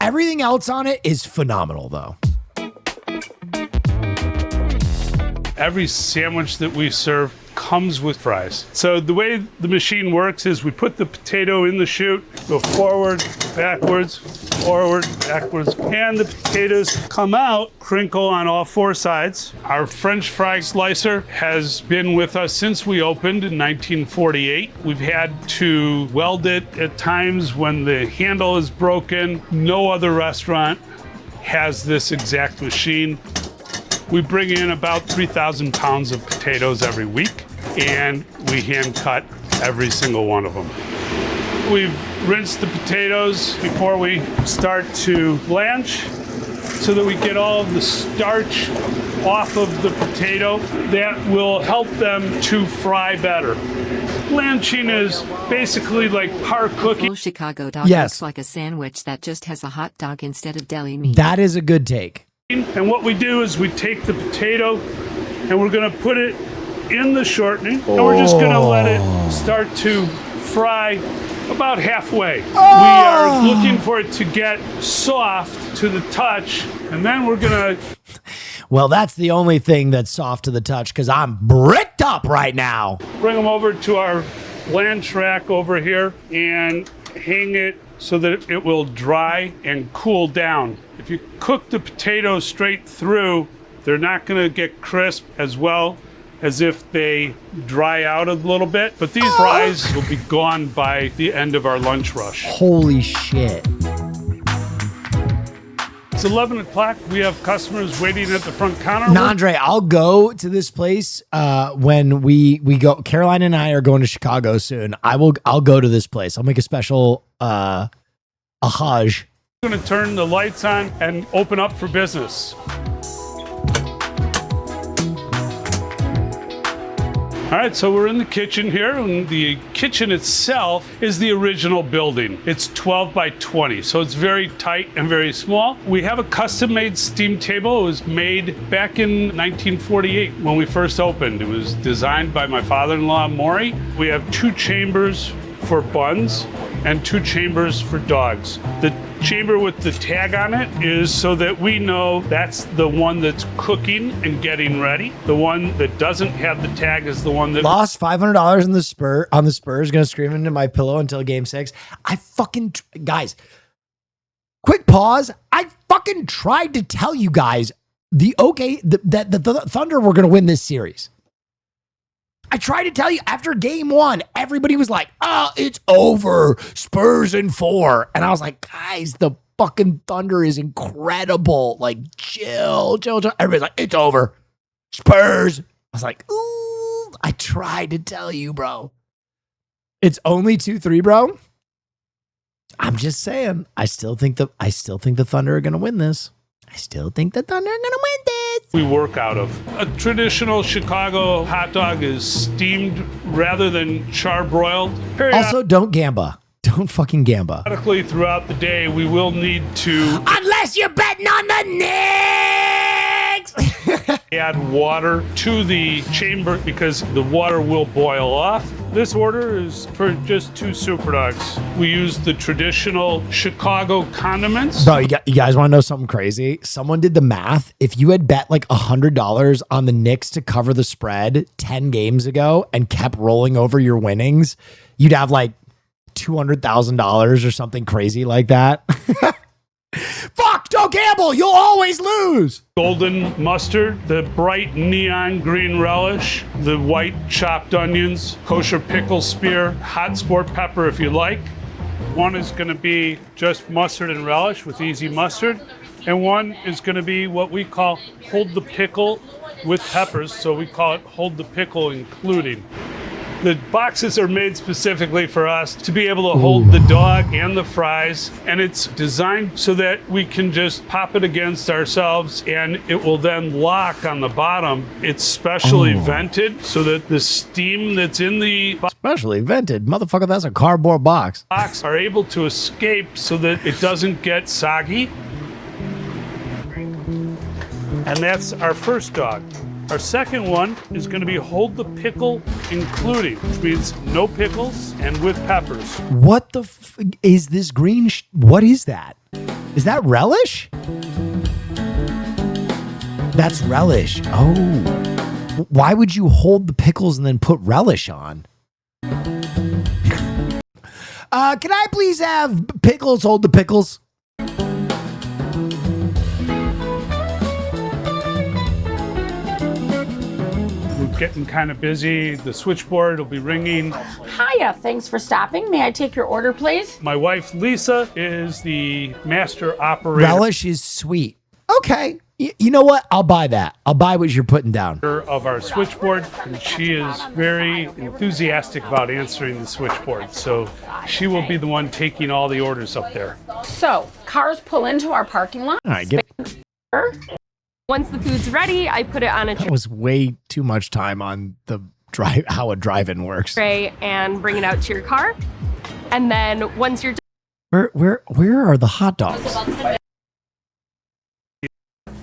Everything else on it is phenomenal though. Every sandwich that we serve comes with fries. So the way the machine works is we put the potato in the chute, go forward, backwards, and the potatoes come out, crinkle on all four sides. Our French fry slicer has been with us since we opened in 1948. We've had to weld it at times when the handle is broken. No other restaurant has this exact machine. We bring in about 3,000 pounds of potatoes every week, and we hand cut every single one of them. We've rinsed the potatoes before we start to blanch so that we get all of the starch off of the potato. That will help them to fry better. Blanching is basically like par cooking. Full Chicago dog looks like a sandwich that just has a hot dog instead of deli meat. That is a good take. And what we do is we take the potato and we're going to put it in the shortening, and we're just going to let it start to fry about halfway. We are looking for it to get soft to the touch, and then we're going to... Well, that's the only thing that's soft to the touch because I'm bricked up right now. Bring them over to our blanch rack over here and hang it so that it will dry and cool down. If you cook the potatoes straight through, they're not going to get crisp as well as if they dry out a little bit. But these fries will be gone by the end of our lunch rush. Holy shit. It's 11 o'clock. We have customers waiting at the front counter. Nandre, I'll go to this place when we go. Caroline and I are going to Chicago soon. I'll go to this place. I'll make a special a hajj. I'm going to turn the lights on and open up for business. All right, so we're in the kitchen here, and the kitchen itself is the original building. It's 12 by 20, so it's very tight and very small. We have a custom-made steam table. It was made back in 1948 when we first opened. It was designed by my father-in-law, Maury. We have 2 chambers for buns and 2 chambers for dogs. The chamber with the tag on it is so that we know that's the one that's cooking and getting ready. The one that doesn't have the tag is the one that lost $500 on the Spurs. Gonna scream into my pillow until game 6. I fucking guys. Quick pause. I fucking tried to tell you guys the Thunder were gonna win this series. I tried to tell you after game 1, everybody was like, oh, it's over. Spurs in 4. And I was like, guys, the fucking Thunder is incredible. Like, chill. Everybody's like, it's over. Spurs. I was like, ooh, I tried to tell you, bro. It's only 2-3, bro. I'm just saying, I still think the Thunder are going to win this. I still think the Thunder are going to win this. We work out of. A traditional Chicago hot dog is steamed rather than charbroiled. Also, don't gamba. Don't fucking gamba. Periodically throughout the day, we will need to... Unless you're betting on the Knicks! add water to the chamber because the water will boil off. This order is for just 2 Super Dogs. We use the traditional Chicago condiments. Bro, you guys want to know something crazy? Someone did the math. If you had bet like $100 on the Knicks to cover the spread 10 games ago and kept rolling over your winnings, you'd have like $200,000 or something crazy like that. Fuck, don't gamble. You'll always lose. Golden mustard, the bright neon green relish, the white chopped onions, kosher pickle spear, hot sport pepper if you like. One is going to be just mustard and relish with easy mustard. And one is going to be what we call hold the pickle with peppers. So we call it hold the pickle including. The boxes are made specifically for us to be able to hold the dog and the fries, and it's designed so that we can just pop it against ourselves and it will then lock on the bottom. It's specially vented so that the steam that's in the specially vented? Motherfucker, that's a cardboard box. Box are able to escape so that it doesn't get soggy. And that's our first dog. Our second one is going to be hold the pickle including, which means no pickles and with peppers. What the is this green? What is that? Is that relish? That's relish. Oh. Why would you hold the pickles and then put relish on? Can I please have pickles, hold the pickles? Getting kind of busy. The switchboard will be ringing. Hiya, thanks for stopping. May I take your order, please? My wife, Lisa, is the master operator. Relish is sweet. Okay. You know what? I'll buy that. I'll buy what you're putting down. Of our switchboard, and she is very enthusiastic about answering the switchboard. So she will be the one taking all the orders up there. So, cars pull into our parking lot. All right, Once the food's ready, I put it on a That was way too much time on the drive, how a drive-in works. tray and bring it out to your car. And then once you're done, Where are the hot dogs?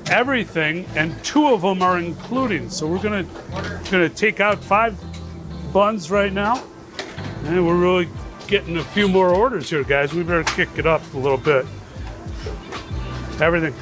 Everything, and 2 of them are including. So we're gonna take out 5 buns right now, and we're really getting a few more orders here, guys. We better kick it up a little bit. Everything.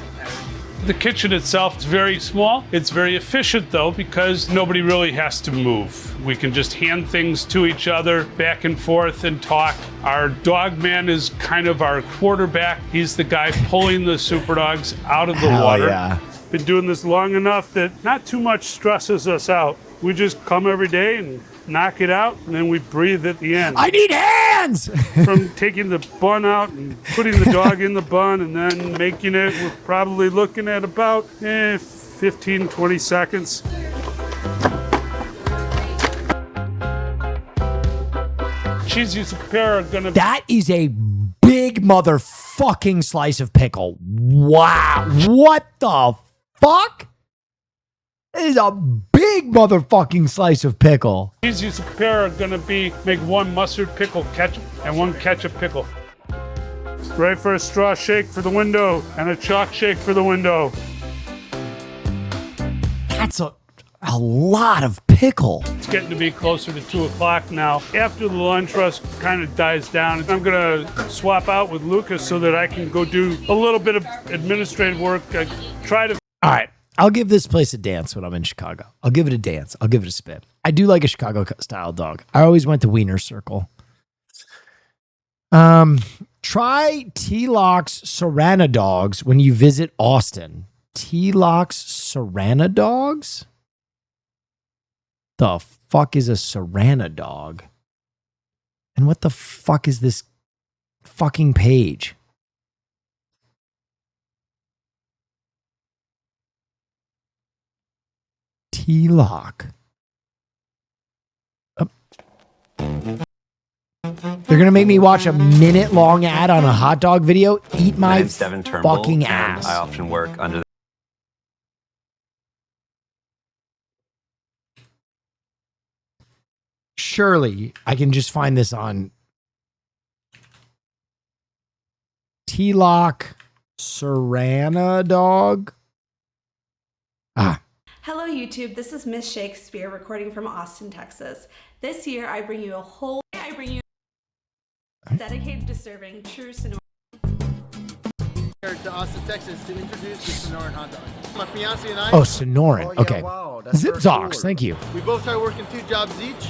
The kitchen itself is very small. It's very efficient though because nobody really has to move. We can just hand things to each other back and forth and talk. Our dog man is kind of our quarterback. He's the guy pulling the Super Dogs out of the water. Yeah. Been doing this long enough that not too much stresses us out. We just come every day and knock it out, and then we breathe at the end. I need hands! From taking the bun out and putting the dog in the bun and then making it, we're probably looking at about 15, 20 seconds. Cheese you prepare are gonna... That is a big motherfucking slice of pickle. Wow. What the fuck? It is a big motherfucking slice of pickle. Cheese you prepare are gonna be make 1 mustard pickle ketchup and 1 ketchup pickle. Ready for a straw shake for the window and a chalk shake for the window. That's a lot of pickle. It's getting to be closer to 2 o'clock now. After the lunch rush kind of dies down, I'm gonna swap out with Lucas so that I can go do a little bit of administrative work. I try to... All right. I'll give this place a dance when I'm in Chicago. I'll give it a dance. I'll give it a spin. I do like a Chicago-style dog. I always went to Wiener Circle. Try T-Locks Serrana Dogs when you visit Austin. T-Locks Serrana Dogs? the fuck is a Serrana dog? And what the fuck is this fucking page? T-Lock. They're going to make me watch a minute-long ad on a hot dog video? Eat my name's Devin Turnbull, fucking and ass. I often work under the Surely I can just find this on T-Lock Serrana dog. Hello YouTube, this is Miss Shakespeare recording from Austin, Texas. This year I bring you dedicated to serving true Sonoran. Here to Austin, Texas to introduce the Sonoran hot dog. My fiance and I. Oh, Sonoran. Oh, yeah, okay. wow, that's Zip very Zox. cool. Thank you. We both started working 2 jobs each.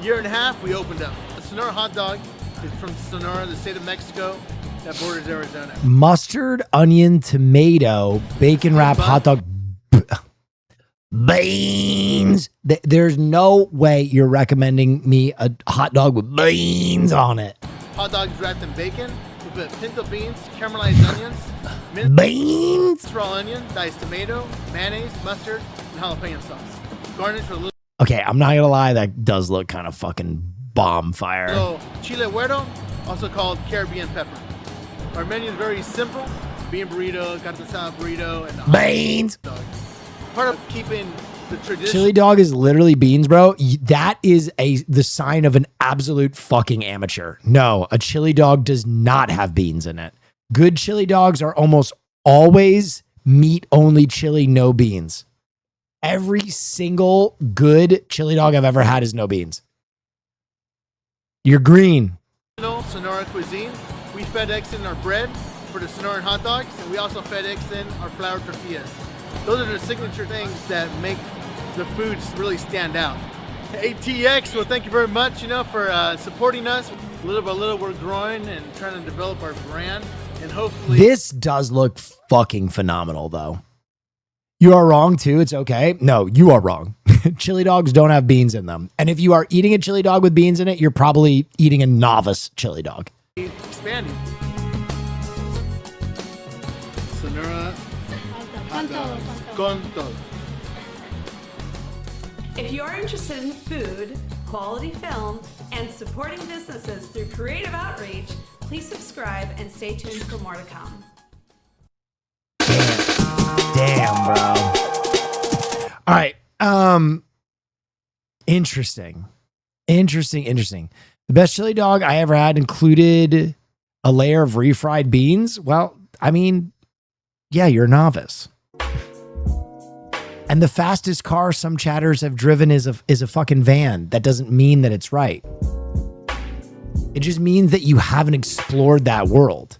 Year and a half, we opened up. The Sonora hot dog is from Sonora, the state of Mexico, that borders Arizona. Mustard, onion, tomato, bacon wrap, hot dog. Beans. There's no way you're recommending me a hot dog with beans on it. Hot dogs wrapped in bacon. We put pinto beans, caramelized onions, beans, raw onion, diced tomato, mayonnaise, mustard, and jalapeno sauce. Garnish with a little Okay, I'm not gonna lie, that does look kind of fucking bomb fire. chile güero, also called Caribbean pepper. Our menu is very simple: bean burrito, carne asada burrito, and beans. Part of keeping the tradition. Chili dog is literally beans, bro. That is the sign of an absolute fucking amateur. No, a chili dog does not have beans in it. Good chili dogs are almost always meat only chili, no beans. Every single good chili dog I've ever had is no beans. You're green. Sonora cuisine. We FedEx in our bread for the Sonoran hot dogs, and we also FedEx in our flour tortillas. Those are the signature things that make the foods really stand out. ATX, well, thank you very much, for supporting us. Little by little, we're growing and trying to develop our brand, and hopefully. This does look fucking phenomenal, though. You are wrong, too. It's okay. No, you are wrong. Chili dogs don't have beans in them. And if you are eating a chili dog with beans in it, you're probably eating a novice chili dog. Expanding. Sonora hot dogs con todo. If you are interested in food, quality film, and supporting businesses through creative outreach, please subscribe and stay tuned for more to come. Damn, bro. All right. Interesting. The best chili dog I ever had included a layer of refried beans. Well, I mean, yeah, you're a novice. And the fastest car some chatters have driven is a fucking van. That doesn't mean that it's right. It just means that you haven't explored that world.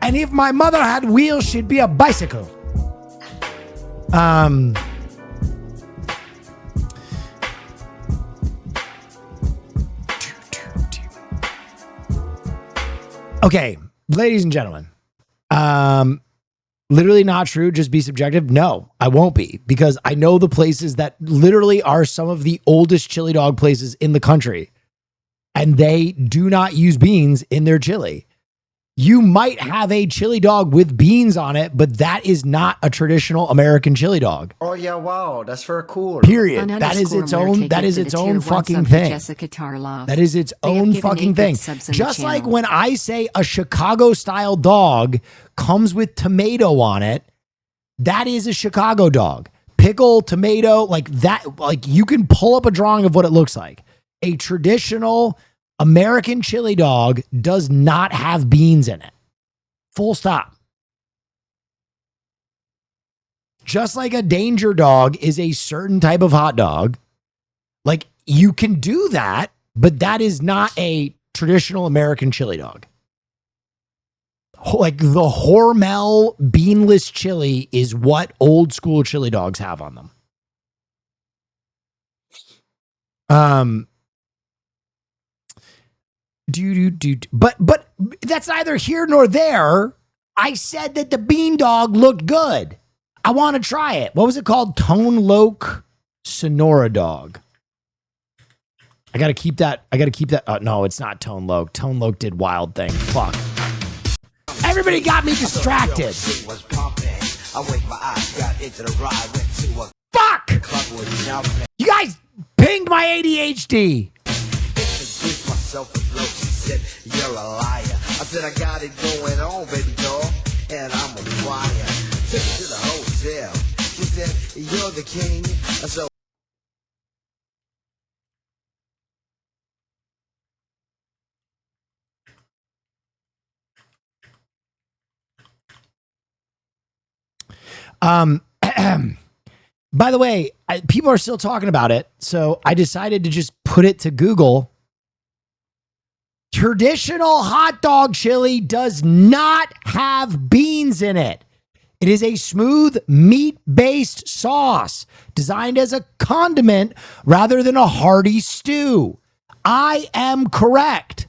And if my mother had wheels, she'd be a bicycle. Okay, ladies and gentlemen. Literally not true, just be subjective. No, I won't be, because I know the places that literally are some of the oldest chili dog places in the country, and they do not use beans in their chili. You might have a chili dog with beans on it, but that is not a traditional American chili dog. Oh yeah, wow, that's very cool. Period. That is its own. That is its own fucking thing. That is its own fucking thing. Just like when I say a Chicago style dog comes with tomato on it, that is a Chicago dog. Pickle, tomato, like that. Like you can pull up a drawing of what it looks like. A traditional American chili dog does not have beans in it. Full stop. Just like a danger dog is a certain type of hot dog, like you can do that, but that is not a traditional American chili dog. Like the Hormel beanless chili is what old school chili dogs have on them. But that's neither here nor there. I said that the bean dog looked good. I want to try it. What was it called? Tone Loc Sonora Dog. I got to keep that. No, it's not Tone Loc. Tone Loc did Wild Thing. Fuck. Everybody got me distracted. Fuck! You guys pinged my ADHD. You're a liar. I said I got it going on, baby doll, and I'm a fire. Took it to the hotel. She said, you're the king. So by the way, people are still talking about it, so I decided to just put it to Google. Traditional hot dog chili does not have beans in it. It is a smooth meat-based sauce designed as a condiment rather than a hearty stew. I am correct.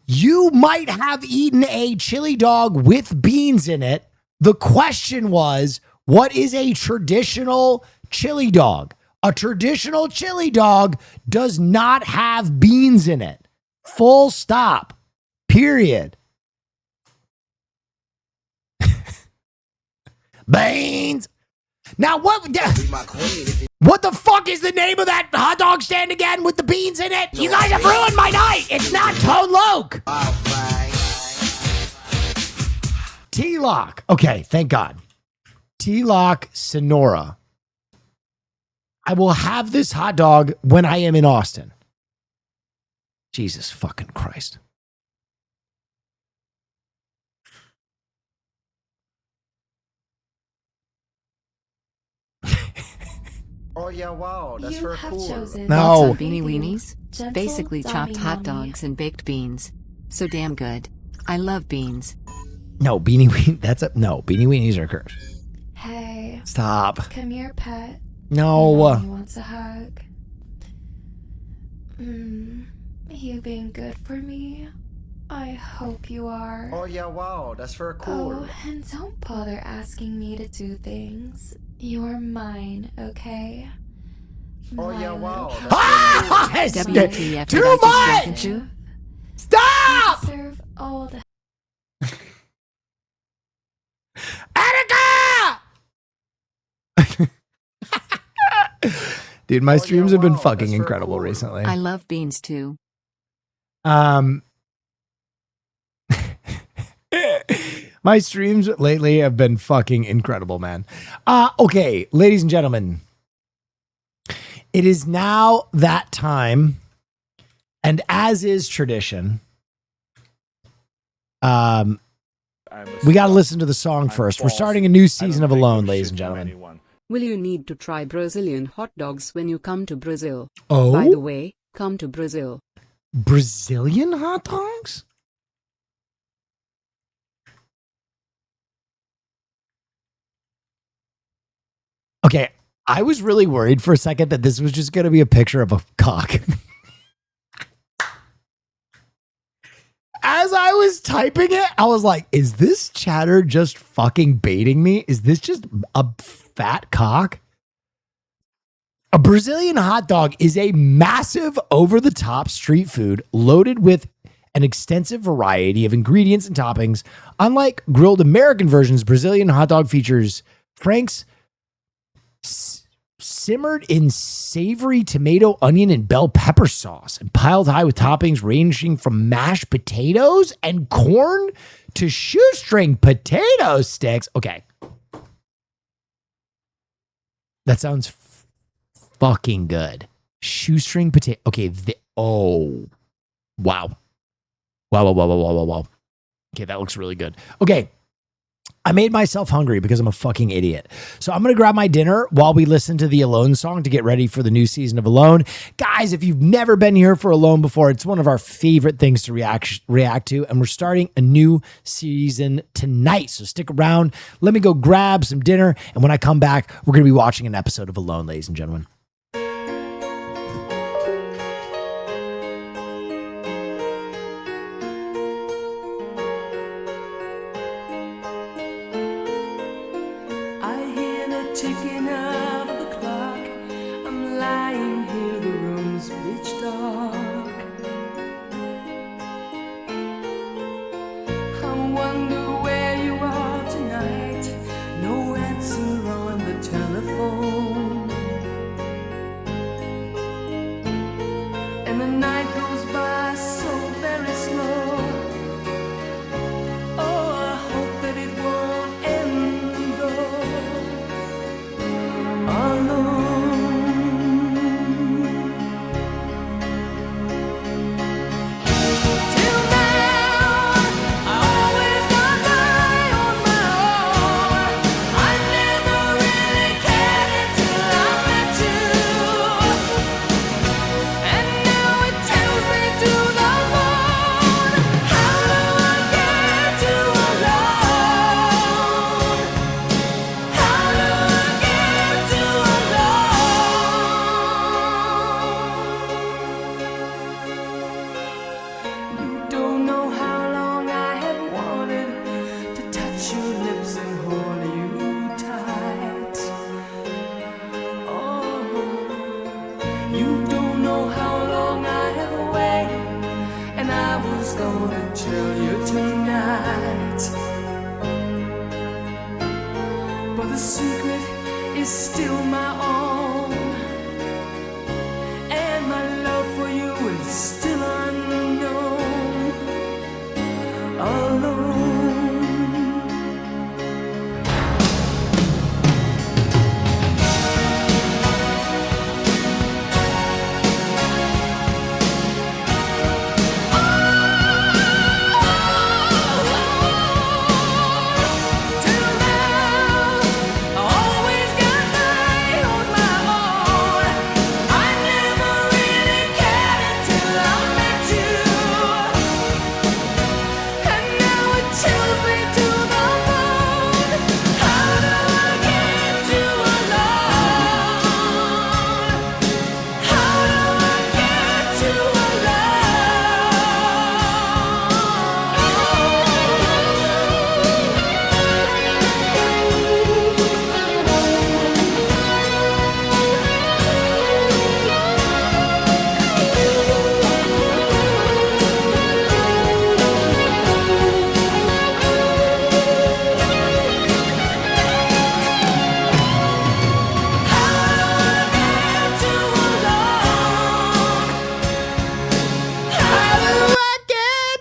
You might have eaten a chili dog with beans in it. The question was, what is a traditional chili dog? A traditional chili dog does not have beans in it. Full stop. Period. Beans. Now what the fuck is the name of that hot dog stand again with the beans in it? You guys have ruined my night. It's not Tone Loc. T-Loc. Okay, thank God. T-Loc Sonora. I will have this hot dog when I am in Austin. Jesus fucking Christ. Oh yeah, wow, that's very cool. No. Beanie Weenies? Basically chopped hot dogs and baked beans. So damn good. I love beans. No, Beanie Weenies. No, Beanie Weenies are cursed. Hey. Stop. Come here, pet. No. He wants a hug. You being good for me? I hope you are. Oh yeah, wow, that's very cool. Oh, and don't bother asking me to do things. You're mine, okay? Oh yeah, wow. WTF, Too much! Stop! You deserve all the Dude, my streams have been fucking incredible recently. I love beans too. My streams lately have been fucking incredible, man. Okay, ladies and gentlemen, it is now that time, and as is tradition, we got to listen to the song first. We're starting a new season of Alone, ladies and gentlemen. Will you need to try Brazilian hot dogs when you come to Brazil? Oh? By the way, come to Brazil. Brazilian hot dogs? Okay, I was really worried for a second that this was just going to be a picture of a cock. As I was typing it, I was like, is this chatter just fucking baiting me? Is this just a fat cock? A Brazilian hot dog is a massive, over-the-top street food loaded with an extensive variety of ingredients and toppings. Unlike grilled American versions, Brazilian hot dog features Frank's simmered in savory tomato, onion, and bell pepper sauce and piled high with toppings ranging from mashed potatoes and corn to shoestring potato sticks. Okay. That sounds fucking good. Shoestring potato. Okay. Oh. Wow. Wow. Okay, that looks really good. Okay. I made myself hungry because I'm a fucking idiot. So I'm going to grab my dinner while we listen to the Alone song to get ready for the new season of Alone. Guys, if you've never been here for Alone before, it's one of our favorite things to react to. And we're starting a new season tonight. So stick around. Let me go grab some dinner. And when I come back, we're going to be watching an episode of Alone, ladies and gentlemen. ticking of the clock. I'm lying here, the room's pitch dark. I wonder where you are tonight. No answer on the telephone. And the night goes by so very slow. Oh, I hope that it won't end though. Alone. Till now, I always got by on my own. I never really cared until I met you. And now it tells me to the moon. How do I get you alone? How do I get you alone? You don't know how long I have wanted to touch your lips and hold you tight. Oh, you don't know how long I have waited, and I was gonna tell you tonight. But the secret is still my own, and my love for you is still unknown. Alone. Till now, I always got by on my own. I never really cared until I met you. And now it chills me to the bone. How do I get you alone? How do I get you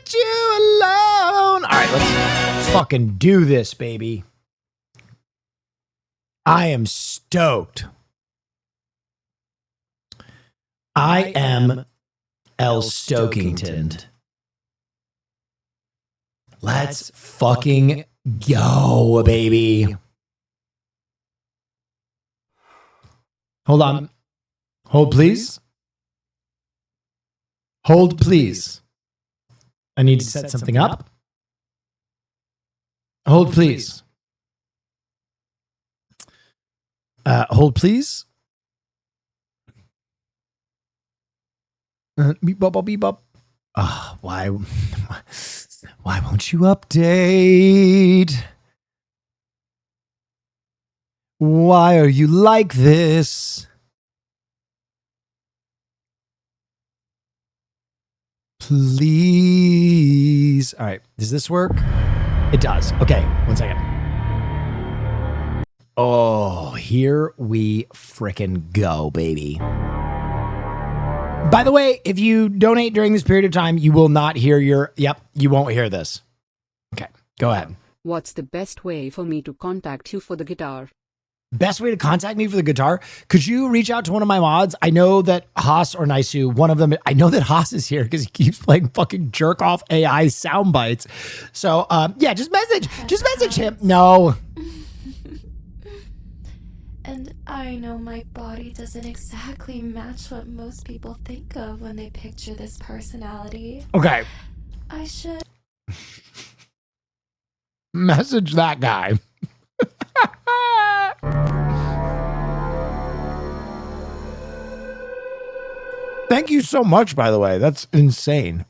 Get you alone. All right, let's fucking do this, baby. I am stoked. I am L. Stokington. Let's fucking go, baby. Hold on. Hold, please. Hold, please. I need to set something up. Hold, please. Hold, please. Beep, bop, bop, beep, bop. Why won't you update? Why are you like this? Please. All right. Does this work? It does. Okay. 1 second. Oh, here we frickin' go, baby. By the way, if you donate during this period of time, you will not hear you won't hear this. Okay. Go ahead. What's the best way for me to contact you for the guitar? Best way to contact me for the guitar? Could you reach out to one of my mods? I know that Haas or Naisu, one of them, I know that Haas is here because he keeps playing fucking jerk off AI sound bites. So, yeah, just message him. No. And I know my body doesn't exactly match what most people think of when they picture this personality. Okay. I should message that guy. Thank you so much, by the way. That's insane.